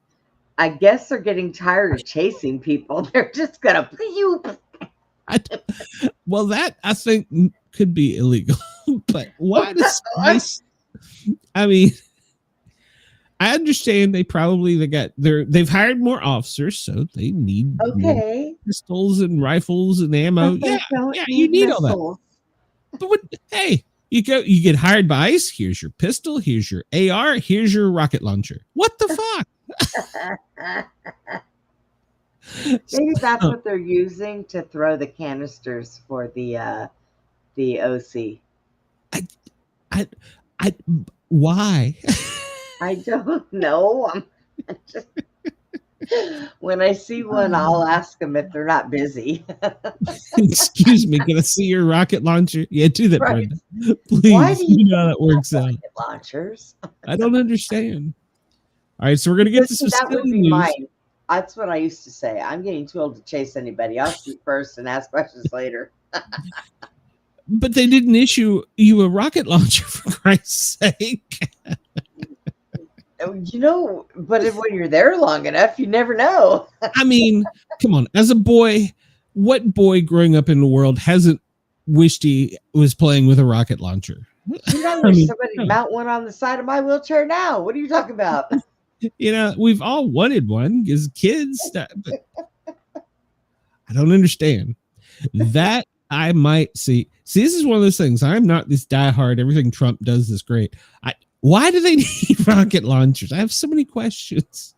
I guess they're getting tired of chasing people. They're just gonna Well, that I think could be illegal. But why does space? I mean, I understand they've hired more officers, so they need more pistols and rifles and ammo. Yeah, you need all that. But hey, you get hired by ICE. Here's your pistol. Here's your AR. Here's your rocket launcher. What the fuck? Maybe that's what they're using to throw the canisters for the OC. Why? I don't know. I'm just, when I see one, I'll ask them if they're not busy. Excuse me, can I see your rocket launcher? Yeah, do that, Right. Brenda. Please. Why do you know how that works out. rocket launchers? I don't understand. All right, so we're gonna get to some That would silly be news. mine. That's what I used to say. I'm getting too old to chase anybody. I'll shoot first and ask questions later. But they didn't issue you a rocket launcher, for Christ's sake. But when you're there long enough, you never know. I mean, come on. As a boy, what boy growing up in the world hasn't wished he was playing with a rocket launcher? Somebody mount one on the side of my wheelchair now. What are you talking about? We've all wanted one as kids. But I don't understand that. I might see, this is one of those things. I'm not this diehard, everything Trump does is great. Why do they need rocket launchers? I have so many questions.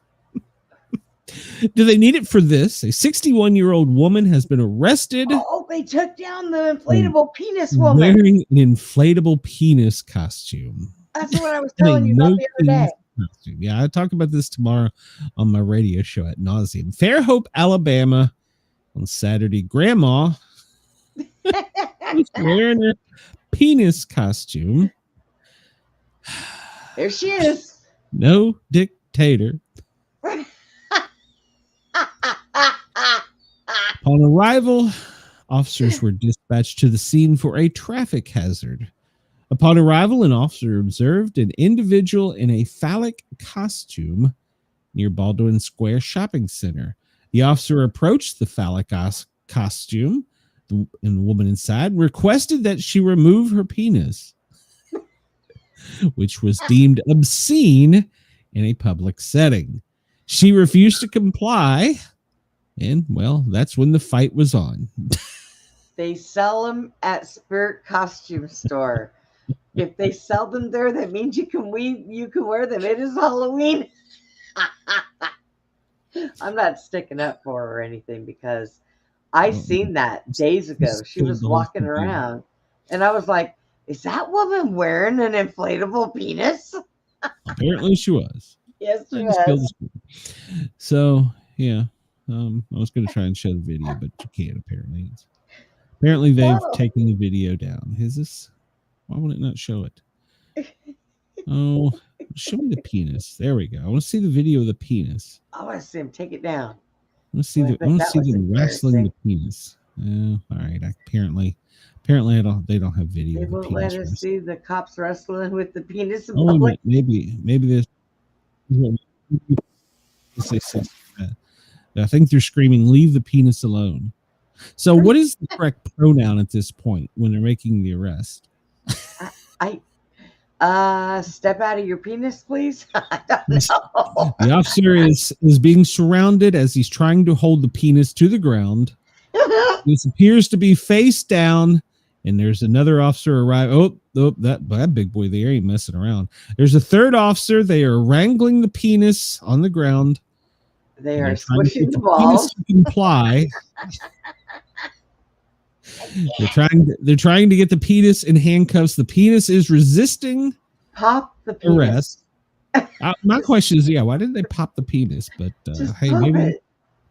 Do they need it for this? A 61-year-old woman has been arrested. Oh, they took down the inflatable penis woman. Wearing an inflatable penis costume. That's what I was telling you about the other day. Costume. Yeah, I talk about this tomorrow on my radio show at nauseam. Fairhope, Alabama on Saturday. Grandma was wearing a penis costume. There she is. No dictator. Upon arrival, officers were dispatched to the scene for a traffic hazard. Upon arrival, an officer observed an individual in a phallic costume near Baldwin Square Shopping Center. The officer approached the phallic costume, and the woman inside requested that she remove her penis, which was deemed obscene in a public setting. She refused to comply, and, well, that's when the fight was on. They sell them at Spirit Costume Store. If they sell them there, that means you can wear them. It is Halloween. I'm not sticking up for her or anything because I seen that days ago. She was walking around, and I was like, is that woman wearing an inflatable penis? Apparently she was. Yes, she was. So, yeah. I was going to try and show the video, but you can't, apparently. Apparently they've taken the video down. Why would it not show it? Oh, show me the penis. There we go. I want to see the video of the penis. I want to see him take it down. I want to see them wrestling the penis. All right. Apparently they don't have video. They of the won't penis let us see the cops wrestling with the penis. Oh, maybe this. I think they're screaming, "Leave the penis alone." So, what is the correct pronoun at this point when they're making the arrest? Step out of your penis, please. I don't know. The officer is being surrounded as he's trying to hold the penis to the ground. This appears to be face down, and there's another officer arrive. Oh, that big boy there ain't messing around. There's a third officer. They are wrangling the penis on the ground. They are squishing the balls. To comply. They're trying to get the penis in handcuffs. The penis is resisting. Pop the penis. Arrest. My question is, why didn't they pop the penis? But hey, maybe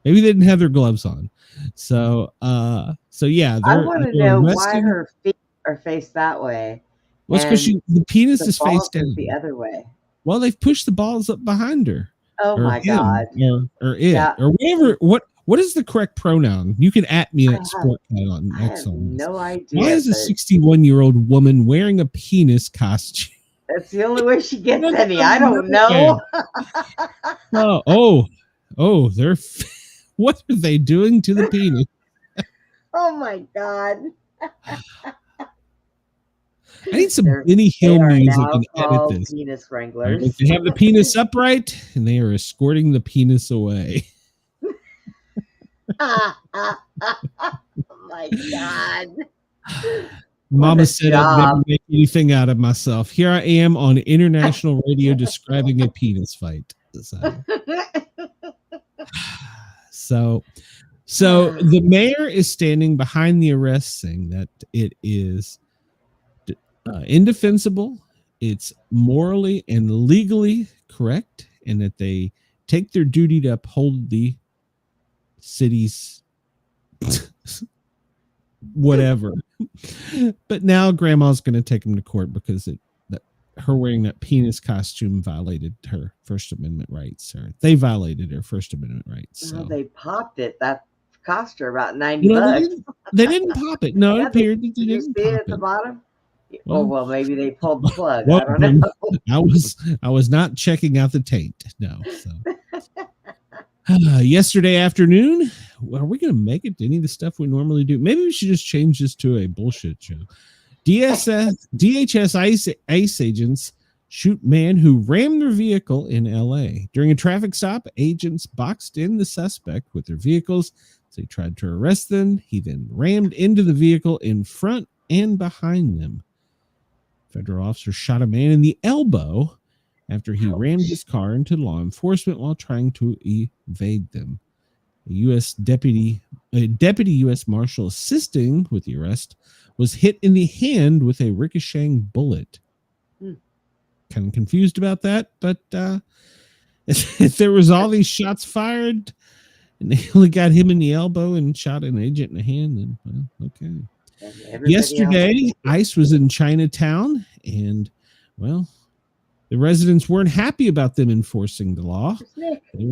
they didn't have their gloves on. So yeah. I want to know why her feet are faced that way. Well, it's because the penis is face down the other way. Well, they've pushed the balls up behind her. Oh my God. Or it or whatever. What is the correct pronoun? You can at me at Sportcat on X. No idea. Why is a 61-year-old woman wearing a penis costume? That's the only way she gets any. I don't know. Oh, they're what are they doing to the penis? Oh my God. I need some Benny Hill music and edit this. Penis wranglers. Right, they have the penis upright and they are escorting the penis away. Oh my God. Mama said I'd never make anything out of myself. Here I am on international radio describing a penis fight. So the mayor is standing behind the arrest, saying that it is indefensible, it's morally and legally correct, and that they take their duty to uphold the city's whatever. But now grandma's going to take him to court because her wearing that penis costume violated her First Amendment rights, or they violated her First Amendment rights. So. Well, they popped it. That cost her about $90. They didn't pop it. No, it appeared that they did you didn't see pop it at the bottom? Well, maybe they pulled the plug. Well, I don't know. I was not checking out the tape. No. So. Yesterday afternoon, are we going to make it to any of the stuff we normally do? Maybe we should just change this to a bullshit show. DHS ICE agents shoot man who rammed their vehicle in LA. During a traffic stop, agents boxed in the suspect with their vehicles. So they tried to arrest them. He then rammed into the vehicle in front and behind them. Federal officer shot a man in the elbow after he rammed his car into law enforcement while trying to evade them. A deputy U.S. Marshal assisting with the arrest was hit in the hand with a ricocheting bullet. Kind of confused about that, but if there was all these shots fired and they only got him in the elbow and shot an agent in the hand, then well, okay. Yesterday, ICE was in Chinatown, and well, the residents weren't happy about them enforcing the law. They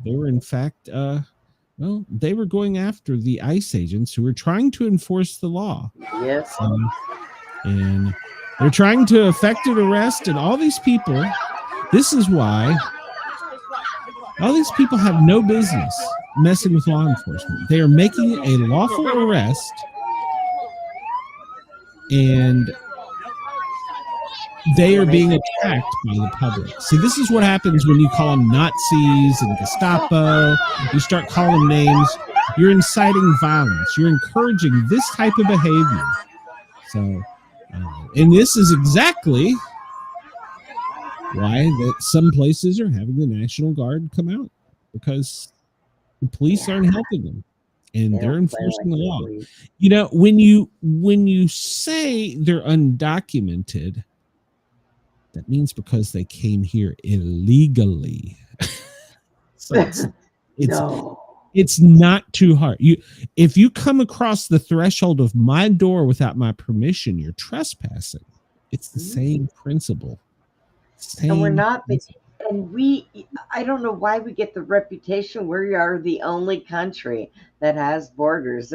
were in fact, they were going after the ICE agents who were trying to enforce the law. Yes. And they're trying to effect an arrest, and all these people, this is why all these people have no business messing with law enforcement. They are making a lawful arrest, and they are being attacked by the public. See, this is what happens when you call them Nazis and Gestapo. You start calling them names. You're inciting violence. You're encouraging this type of behavior. So, and this is exactly why that some places are having the National Guard come out, because the police aren't helping them. And they're enforcing the law. You know, when you say they're undocumented, that means because they came here illegally. So it's not too hard. If you come across the threshold of my door without my permission, you're trespassing. It's the same principle. And we're not. And I don't know why we get the reputation we are the only country that has borders.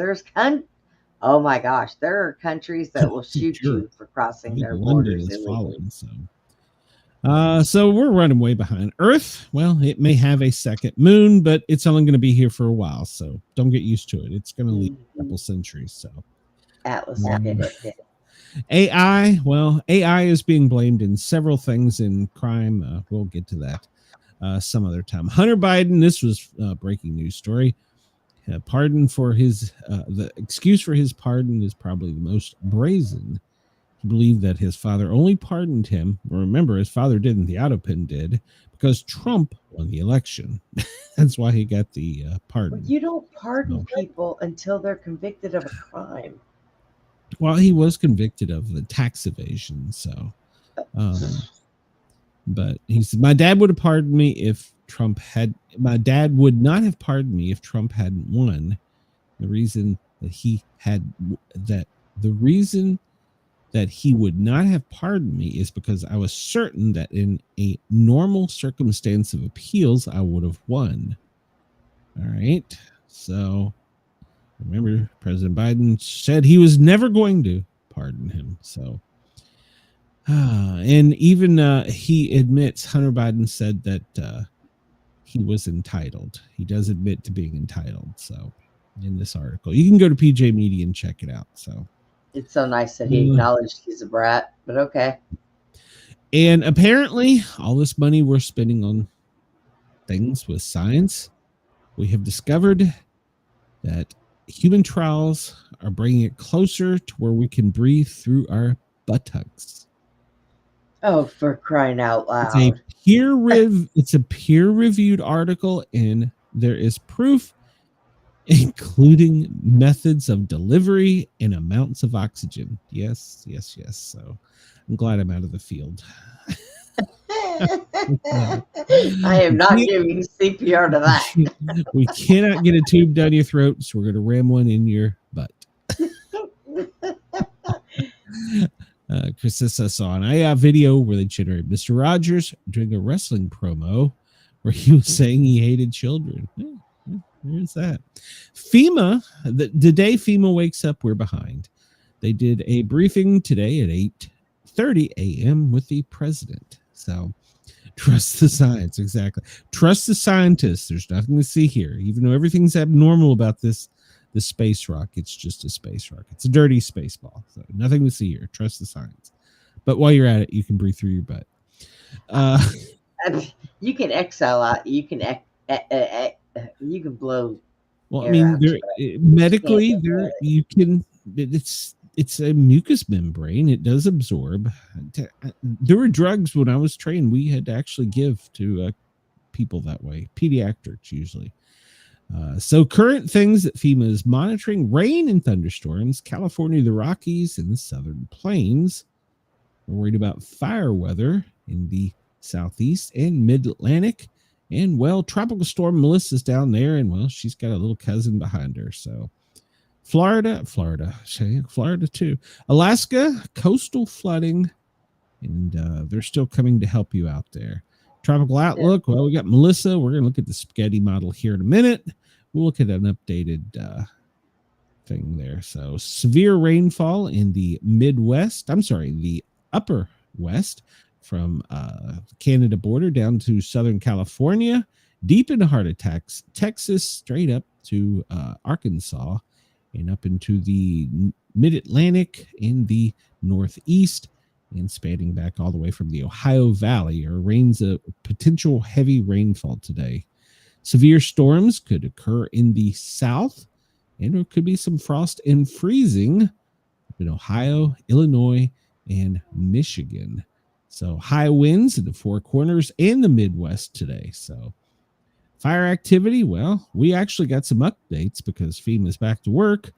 Oh my gosh, there are countries that will shoot you for crossing their borders. So we're running way behind. Earth, well, it may have a second moon, but it's only going to be here for a while, so don't get used to it. It's going to leave a couple centuries. So Atlas AI, well, AI is being blamed in several things in crime. We'll get to that some other time. Hunter Biden, this was a breaking news story. Pardon for the excuse for his pardon is probably the most brazen. He believed that his father only pardoned him. Remember, his father didn't, the autopin did, because Trump won the election. That's why he got the pardon. Well, you don't pardon people until they're convicted of a crime. Well, he was convicted of the tax evasion, so. But he said, my dad would have pardoned me if Trump had. My dad would not have pardoned me if Trump hadn't won. The reason that he would not have pardoned me is because I was certain that in a normal circumstance of appeals, I would have won. All right. So remember, President Biden said he was never going to pardon him. So And even he admits, Hunter Biden said that he was entitled. He does admit to being entitled. So in this article, you can go to PJ Media and check it out. So it's so nice that he acknowledged he's a brat, but okay. And apparently all this money we're spending on things with science, we have discovered that human trials are bringing it closer to where we can breathe through our buttocks. Oh, for crying out loud. It's a peer-reviewed article, and there is proof, including methods of delivery and amounts of oxygen. Yes. So I'm glad I'm out of the field. I am not giving CPR to that. We cannot get a tube down your throat, so we're going to ram one in your butt. Chris saw an video where they generated Mr. Rogers doing a wrestling promo where he was saying he hated children. Where's that? FEMA, the day FEMA wakes up, we're behind. They did a briefing today at 8:30 a.m. with the president. So trust the science. Exactly. Trust the scientists. There's nothing to see here. Even though everything's abnormal about this space rock, it's just a space rock. It's a dirty space ball. So nothing to see here. Trust the science. But while you're at it, you can breathe through your butt. You can exhale out. You can blow. Well, I mean, medically, you can. It's a mucous membrane. It does absorb. There were drugs when I was trained we had to actually give to people that way, pediatrics usually. So current things that FEMA is monitoring: rain and thunderstorms, California, the Rockies, and the Southern Plains. We're worried about fire weather in the Southeast and Mid-Atlantic. And, well, Tropical Storm Melissa's down there, and, well, she's got a little cousin behind her. So Florida too. Alaska, coastal flooding, and they're still coming to help you out there. Tropical outlook, well, we got Melissa. We're going to look at the spaghetti model here in a minute. We'll look at an updated thing there. So severe rainfall in the the upper west from Canada border down to Southern California, deep in the heart of Texas, straight up to Arkansas, and up into the Mid-Atlantic in the Northeast, and spanning back all the way from the Ohio Valley. Rains a potential heavy rainfall today. Severe storms could occur in the south, and there could be some frost and freezing in Ohio, Illinois, and Michigan. So high winds in the Four Corners and the Midwest today. So fire activity, well, we actually got some updates because FEMA's back to work.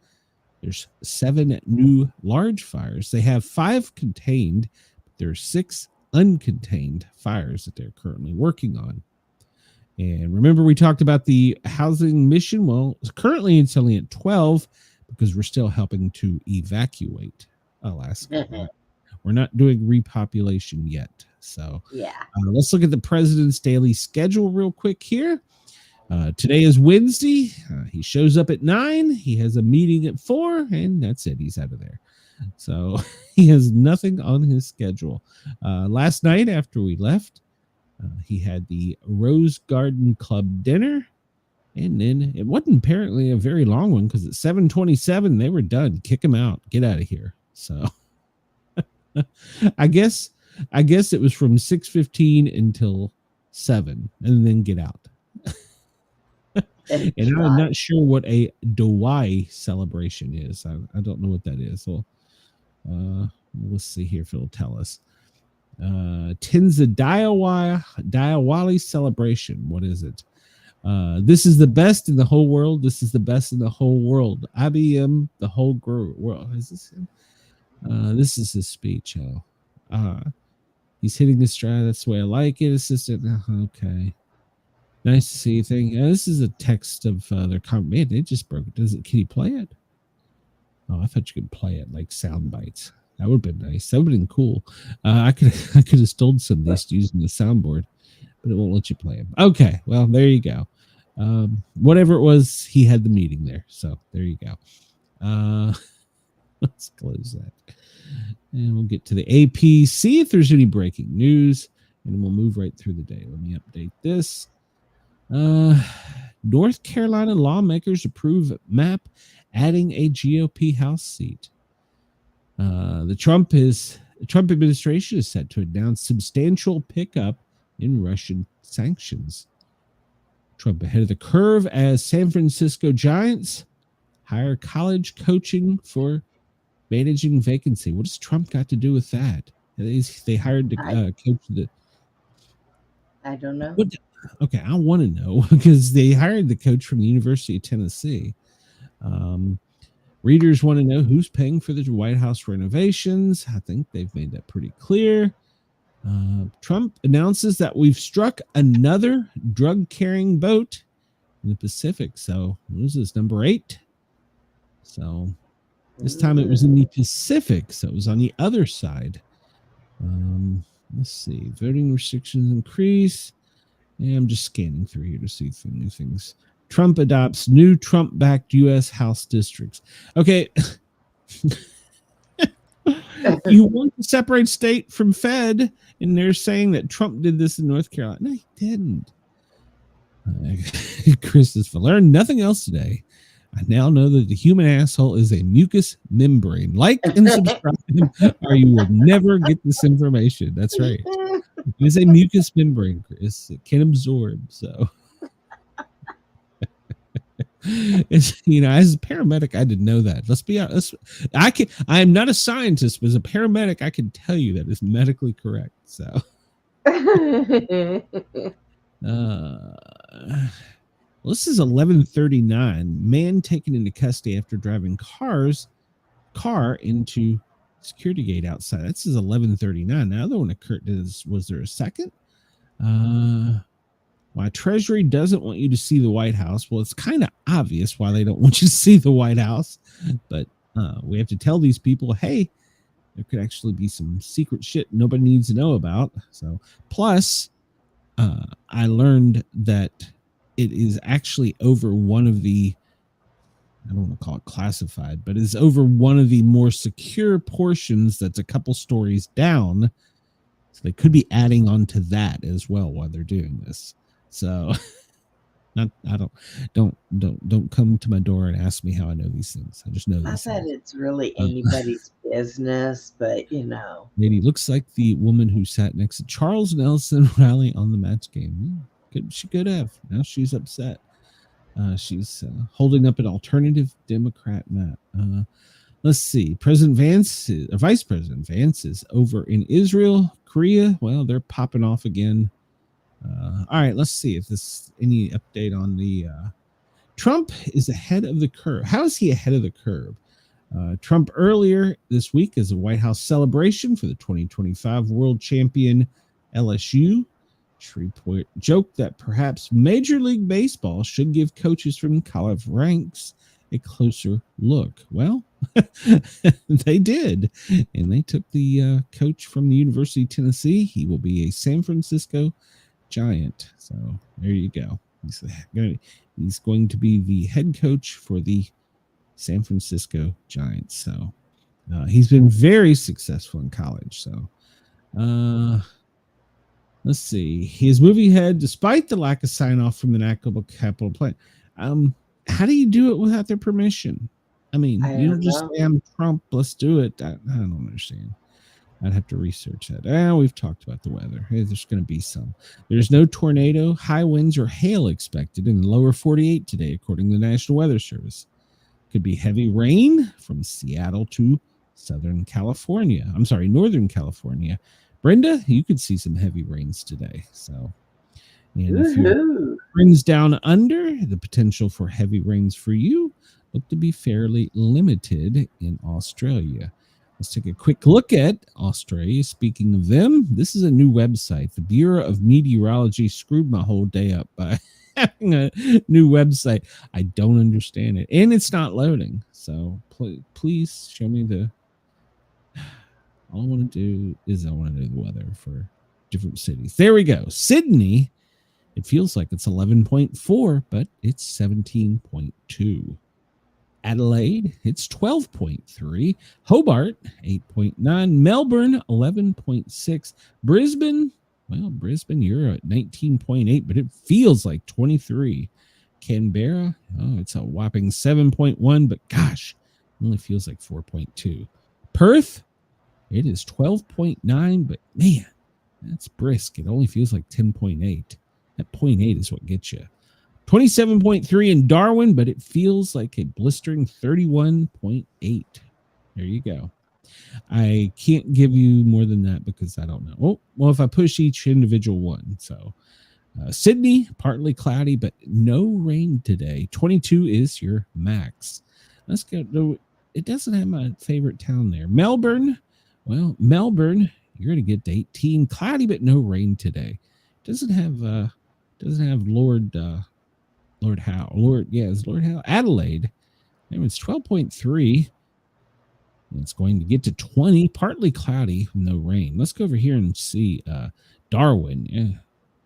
There's 7 new large fires. They have 5 contained, but there are 6 uncontained fires that they're currently working on. And remember, we talked about the housing mission. Well, currently it's only at 12 because we're still helping to evacuate Alaska. We're not doing repopulation yet. So yeah, let's look at the president's daily schedule real quick here. Today is Wednesday. He shows up at 9. He has a meeting at 4, and that's it. He's out of there. So he has nothing on his schedule. Last night after we left, he had the Rose Garden Club dinner, and then it wasn't apparently a very long one because at 7:27 they were done. Kick him out. Get out of here. So I guess it was from 6:15 until 7, and then get out. And I'm not sure what a Dawai celebration is. I don't know what that is. So let's see here if it'll tell us. Tinza Diwali celebration. What is it? This is the best in the whole world. This is the best in the whole world. IBM, the whole world. Is this him? This is his speech. He's hitting the stride. That's the way I like it. Assistant. Okay. Nice to see you. This is a text of their comment. Man, they just broke it. Can you play it? Oh, I thought you could play it like sound bites. That would have been nice. That would have been cool. I could have stolen some of this using the soundboard, but it won't let you play them. Okay, well, there you go. Whatever it was, he had the meeting there. So there you go. Let's close that. And we'll get to the AP, see if there's any breaking news, and we'll move right through the day. Let me update this. North Carolina lawmakers approve map adding a GOP House seat. The Trump administration is set to announce substantial pickup in Russian sanctions. Trump ahead of the curve as San Francisco Giants hire college coaching for managing vacancy. What does Trump got to do with that? They hired the coach. I don't know. Okay, I want to know because they hired the coach from the University of Tennessee. Readers want to know who's paying for the White House renovations. I think they've made that pretty clear. Trump announces that we've struck another drug-carrying boat in the Pacific. So what is this, number 8? So this time it was in the Pacific, so it was on the other side. Let's see. Voting restrictions increase. Yeah, I'm just scanning through here to see new things. Trump adopts new Trump-backed U.S. House districts. Okay. You want to separate state from Fed, and they're saying that Trump did this in North Carolina. No, he didn't. Chris has learned nothing else today. I now know that the human asshole is a mucous membrane. Like and subscribe, or you will never get this information. That's right. It is a mucous membrane, Chris. It can absorb. So, it's, as a paramedic, I didn't know that. Let's be honest. I am not a scientist, but as a paramedic, I can tell you that is medically correct. So, well, this is 11:39. Man taken into custody after driving car into security gate outside. This is 11:39. Now, the other one occurred. Was there a second? Why Treasury doesn't want you to see the White House? Well, it's kind of obvious why they don't want you to see the White House, but we have to tell these people, hey, there could actually be some secret shit nobody needs to know about. So, plus, I learned that it is actually over one of the, I don't want to call it classified, but it's over one of the more secure portions that's a couple stories down. So they could be adding on to that as well while they're doing this. So don't come to my door and ask me how I know these things. I just know this. Not that it's really anybody's business, but Lady looks like the woman who sat next to Charles Nelson rally on the match game. She could have. Now she's upset. She's holding up an alternative Democrat map. Let's see. Vice President Vance is over in Israel, Korea. Well, they're popping off again. All right, let's see if there's any update on the Trump is ahead of the curve. How is he ahead of the curve? Trump earlier this week is a White House celebration for the 2025 world champion LSU. Shreveport joked that perhaps Major League Baseball should give coaches from college ranks a closer look. Well, they did, and they took the coach from the University of Tennessee. He will be a San Francisco Giant. So there you go. He's going to be the head coach for the San Francisco Giants. So he's been very successful in college. So let's see. He is moving ahead despite the lack of sign off from the Capitol plant. How do you do it without their permission? I mean, you don't just say, I'm Trump, let's do it. I don't understand. I'd have to research that. We've talked about the weather. Hey, there's going to be some. There's no tornado, high winds, or hail expected in the lower 48 today, according to the National Weather Service. Could be heavy rain from Seattle to Northern California. Brenda, you could see some heavy rains today. So, and if your brings down under, the potential for heavy rains for you look to be fairly limited in Australia. Let's take a quick look at Australia. Speaking of them, this is a new website. The Bureau of Meteorology screwed my whole day up by having a new website. I don't understand it, and it's not loading. So please show me the. All I want to do is I want to know the weather for different cities. There we go. Sydney. It feels like it's 11.4, but it's 17.2. Adelaide, it's 12.3. Hobart, 8.9. Melbourne, 11.6. Brisbane, well, Brisbane, you're at 19.8, but it feels like 23. Canberra, oh, it's a whopping 7.1, but gosh, it only feels like 4.2. Perth, it is 12.9, but man, that's brisk. It only feels like 10.8. That 0.8 is what gets you. 27.3 in Darwin, but it feels like a blistering 31.8. There you go. I can't give you more than that because I don't know. Oh, well, if I push each individual one. So Sydney, partly cloudy, but no rain today. 22 is your max. Let's go. It doesn't have my favorite town there. Melbourne. Well, Melbourne, you're going to get to 18. Cloudy, but no rain today. Doesn't have Lord Howe. It's Lord Howe. Adelaide. It's 12.3. It's going to get to 20, partly cloudy, no rain. Let's go over here and see Darwin. Yeah.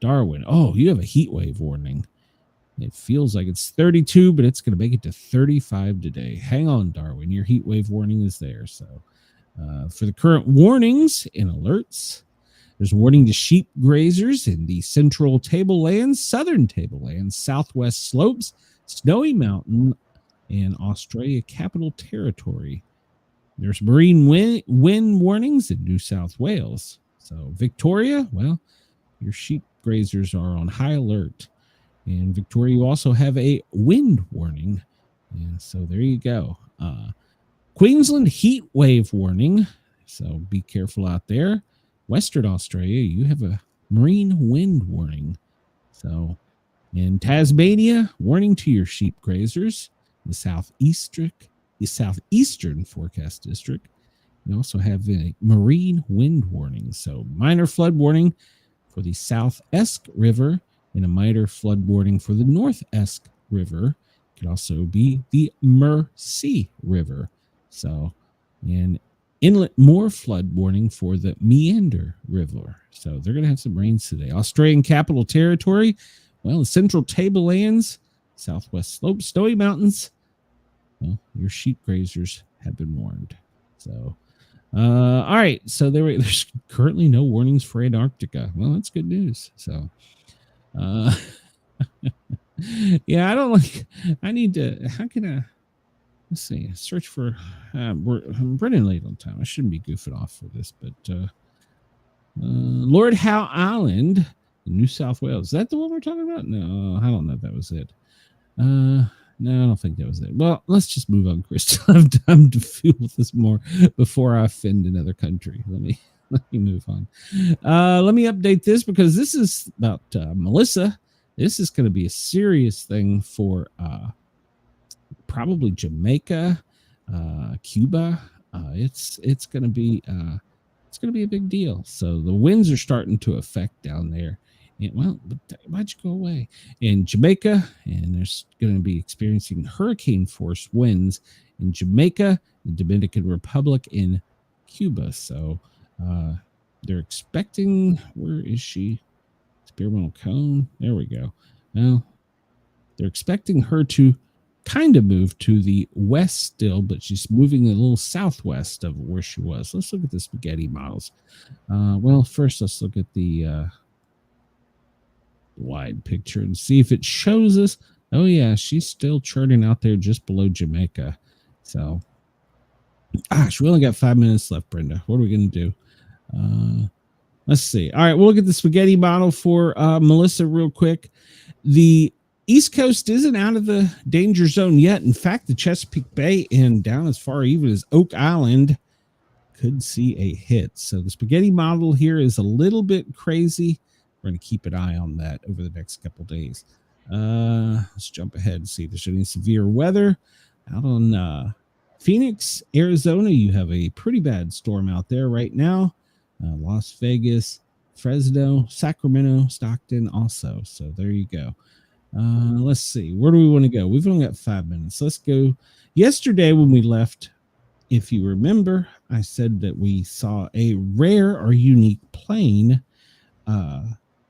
Darwin. Oh, you have a heat wave warning. It feels like it's 32, but it's going to make it to 35 today. Hang on, Darwin. Your heat wave warning is there. So for the current warnings and alerts, there's a warning to sheep grazers in the central tablelands, southern tablelands, southwest slopes, Snowy Mountain, and Australia Capital Territory. There's marine wind warnings in New South Wales. So Victoria, well, your sheep grazers are on high alert. And Victoria, you also have a wind warning. And so there you go. Queensland heat wave warning. So be careful out there. Western Australia, you have a marine wind warning. So in Tasmania, warning to your sheep grazers. The southeastern forecast district. You also have a marine wind warning. So minor flood warning for the South Esk River and a minor flood warning for the North Esk River. It could also be the Mersey River. So, and inlet more flood warning for the Meander River. So they're going to have some rains today. Australian Capital Territory, well, the central tablelands, southwest slopes, Snowy Mountains. Well, your sheep grazers have been warned. So, all right. So there's currently no warnings for Antarctica. Well, that's good news. So, yeah, I need to, how can I, let's see, search for, I'm running late on time. I shouldn't be goofing off for this, but Lord Howe Island in New South Wales. Is that the one we're talking about? No, I don't know if that was it. No, I don't think that was it. Well, let's just move on, Chris. I have time to feel this more before I offend another country. Let me move on. Let me update this because this is about Melissa. This is going to be a serious thing for probably Jamaica, Cuba. It's going to be a big deal. So the winds are starting to affect down there. And, well, why'd you go away? In Jamaica, and there's going to be experiencing hurricane force winds in Jamaica, the Dominican Republic, and Cuba. So they're expecting, where is she? Experimental cone. There we go. Well, they're expecting her to kind of move to the west still, but she's moving a little southwest of where she was. Let's look at the spaghetti models. Well, first let's look at the wide picture and see if it shows us. Oh yeah, she's still churning out there just below Jamaica. So gosh, we only got 5 minutes left, Brenda. What are we going to do? Let's see. All right, we'll look at the spaghetti model for Melissa real quick. The East Coast isn't out of the danger zone yet. In fact, the Chesapeake Bay and down as far even as Oak Island could see a hit. So the spaghetti model here is a little bit crazy. We're going to keep an eye on that over the next couple days. Let's jump ahead and see if there's any severe weather. Out on Phoenix, Arizona, you have a pretty bad storm out there right now. Las Vegas, Fresno, Sacramento, Stockton also. So there you go. Let's see. Where do we want to go? We've only got 5 minutes. Let's go. Yesterday when we left, if you remember, I said that we saw a rare or unique plane.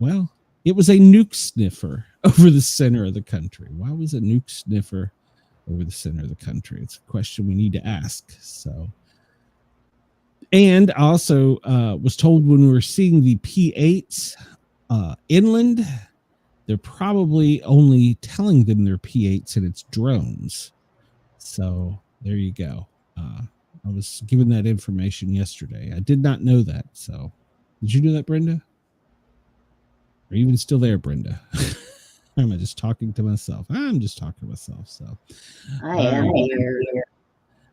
Well, it was a nuke sniffer over the center of the country. Why was a nuke sniffer over the center of the country. It's a question we need to ask. So, and also was told when we were seeing the P8s inland, they're probably only telling them they're P8s and it's drones. So there you go. I was given that information yesterday. I did not know that. So did you know that, Brenda? Are you even still there, Brenda? Or am I just talking to myself? I'm just talking to myself. So I am here.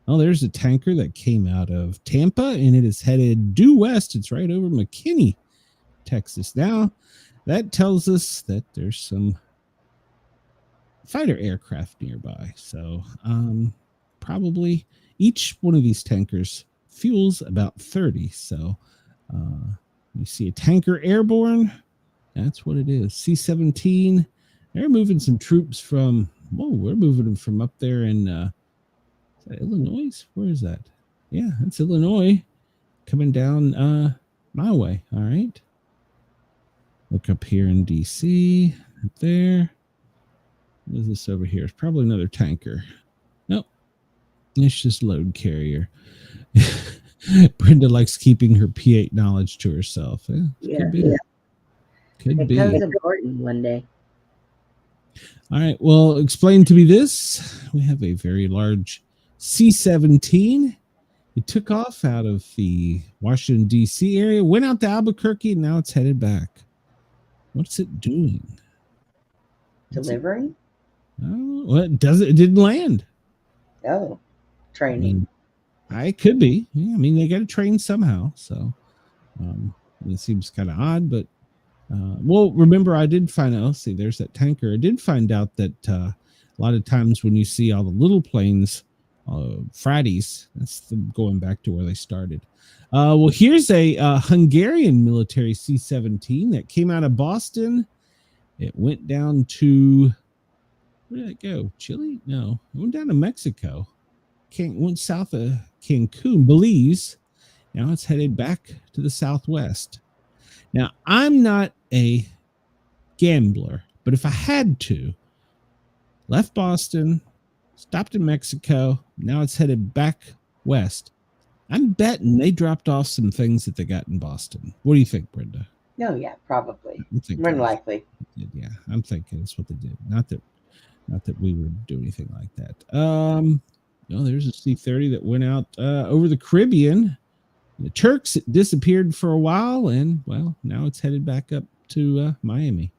Oh, there's a tanker that came out of Tampa and it is headed due west. It's right over McKinney, Texas. Now, that tells us that there's some fighter aircraft nearby. So probably each one of these tankers fuels about 30. So you see a tanker airborne. That's what it is. C-17. They're moving some troops from, we're moving them from up there in is that Illinois? Where is that? Yeah, that's Illinois coming down my way. All right. Look up here in DC, up there. What is this over here? It's probably another tanker. Nope. It's just load carrier. Brenda likes keeping her P8 knowledge to herself. Yeah, could be. Yeah. Could it be. becomes important one day. All right. Well, explain to me this. We have a very large C-17. It took off out of the Washington, D.C. area, went out to Albuquerque, and now it's headed back. What's it doing? Delivering? Well, it didn't land. Oh, training. It could be. Yeah, I mean, they got to train somehow. So it seems kind of odd, but well, remember, I did find out. Let's see, there's that tanker. I did find out that a lot of times when you see all the little planes, Fridays, that's them going back to where they started. Well, here's a Hungarian military C-17 that came out of Boston. It went down to, where did it go? Chile? No, it went down to Mexico. Went south of Cancun, Belize. Now it's headed back to the southwest. Now, I'm not a gambler, but if I had to, left Boston, stopped in Mexico, now it's headed back west. I'm betting they dropped off some things that they got in Boston. What do you think, Brenda? No, yeah, probably. More than likely. Yeah, I'm thinking that's what they did. Not that we would do anything like that. No, there's a C-30 that went out over the Caribbean. The Turks disappeared for a while, and well, now it's headed back up to Miami.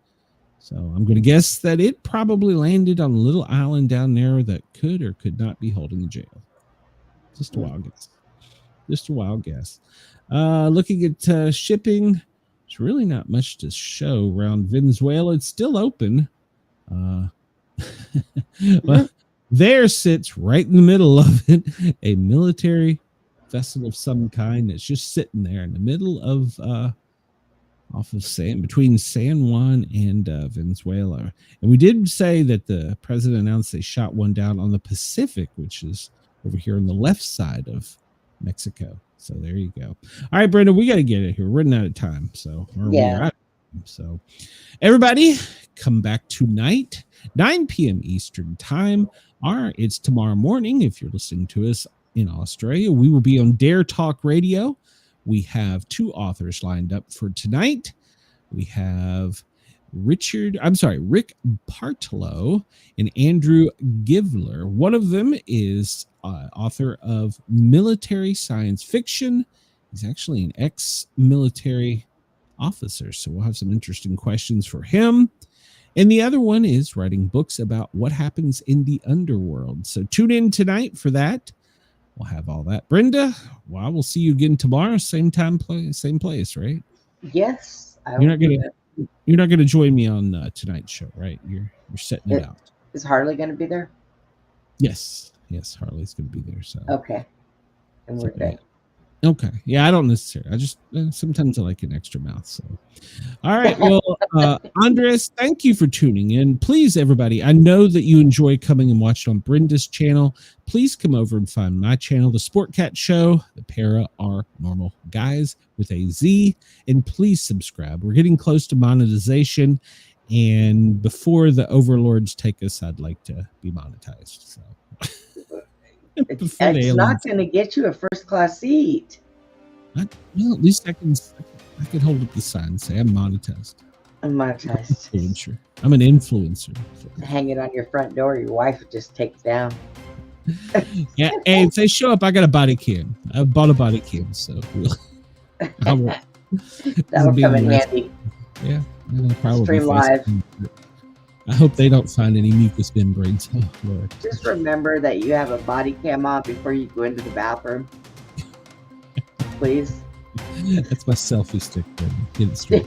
So I'm going to guess that it probably landed on a little island down there that could or could not be holding the jail. Just a wild guess. Just a wild guess. Looking at shipping, there's really not much to show around Venezuela. It's still open. Well, there sits right in the middle of it a military vessel of some kind that's just sitting there in the middle of off of between San Juan and Venezuela. And we did say that the president announced they shot one down on the Pacific, which is over here on the left side of Mexico. So there you go. All right, Brenda, we got to get it here. We're running out of time. So yeah. So everybody come back tonight, 9 p.m. Eastern time. It's tomorrow morning. If you're listening to us in Australia, we will be on Dare Talk Radio. We have two authors lined up for tonight. We have Rick Bartolo and Andrew Givler. One of them is author of military science fiction. He's actually an ex-military officer, so we'll have some interesting questions for him. And the other one is writing books about what happens in the underworld. So tune in tonight for that. We'll have all that. Brenda, well, we'll see you again tomorrow, same time, same place, right? Yes. You're not gonna join me on tonight's show, right? You're setting it out. Is Harley going to be there? Yes, Harley's gonna be there. So okay, and we're good. Okay. Yeah, I don't necessarily. I just sometimes I like an extra mouth. So, all right. Well, Andres, thank you for tuning in. Please, everybody, I know that you enjoy coming and watching on Brenda's channel. Please come over and find my channel, The Sportcat Show, the Para Are Normal Guys with a Z, and please subscribe. We're getting close to monetization, And before the overlords take us, I'd like to be monetized. So It's not going to get you a first class seat. Well, at least I can hold up the sign and say I'm monetized. I'm monetized. Influencer. I'm an influencer. Hang it on your front door. Your wife would just take it down. Yeah, hey, if they show up, I got a body cam. I bought a body cam, so that'll come in handy. Yeah, probably Stream live. I hope they don't find any mucous membranes. Oh, Lord. Just remember that you have a body cam on before you go into the bathroom. Please. That's my selfie stick. Get it straight.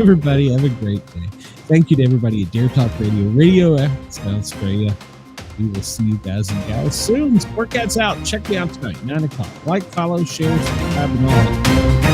Everybody, have a great day. Thank you to everybody at Dare Talk Radio Australia. We will see you guys and gals soon. Sportcat's out. Check me out tonight, 9 o'clock. Like, follow, share, subscribe, and all that.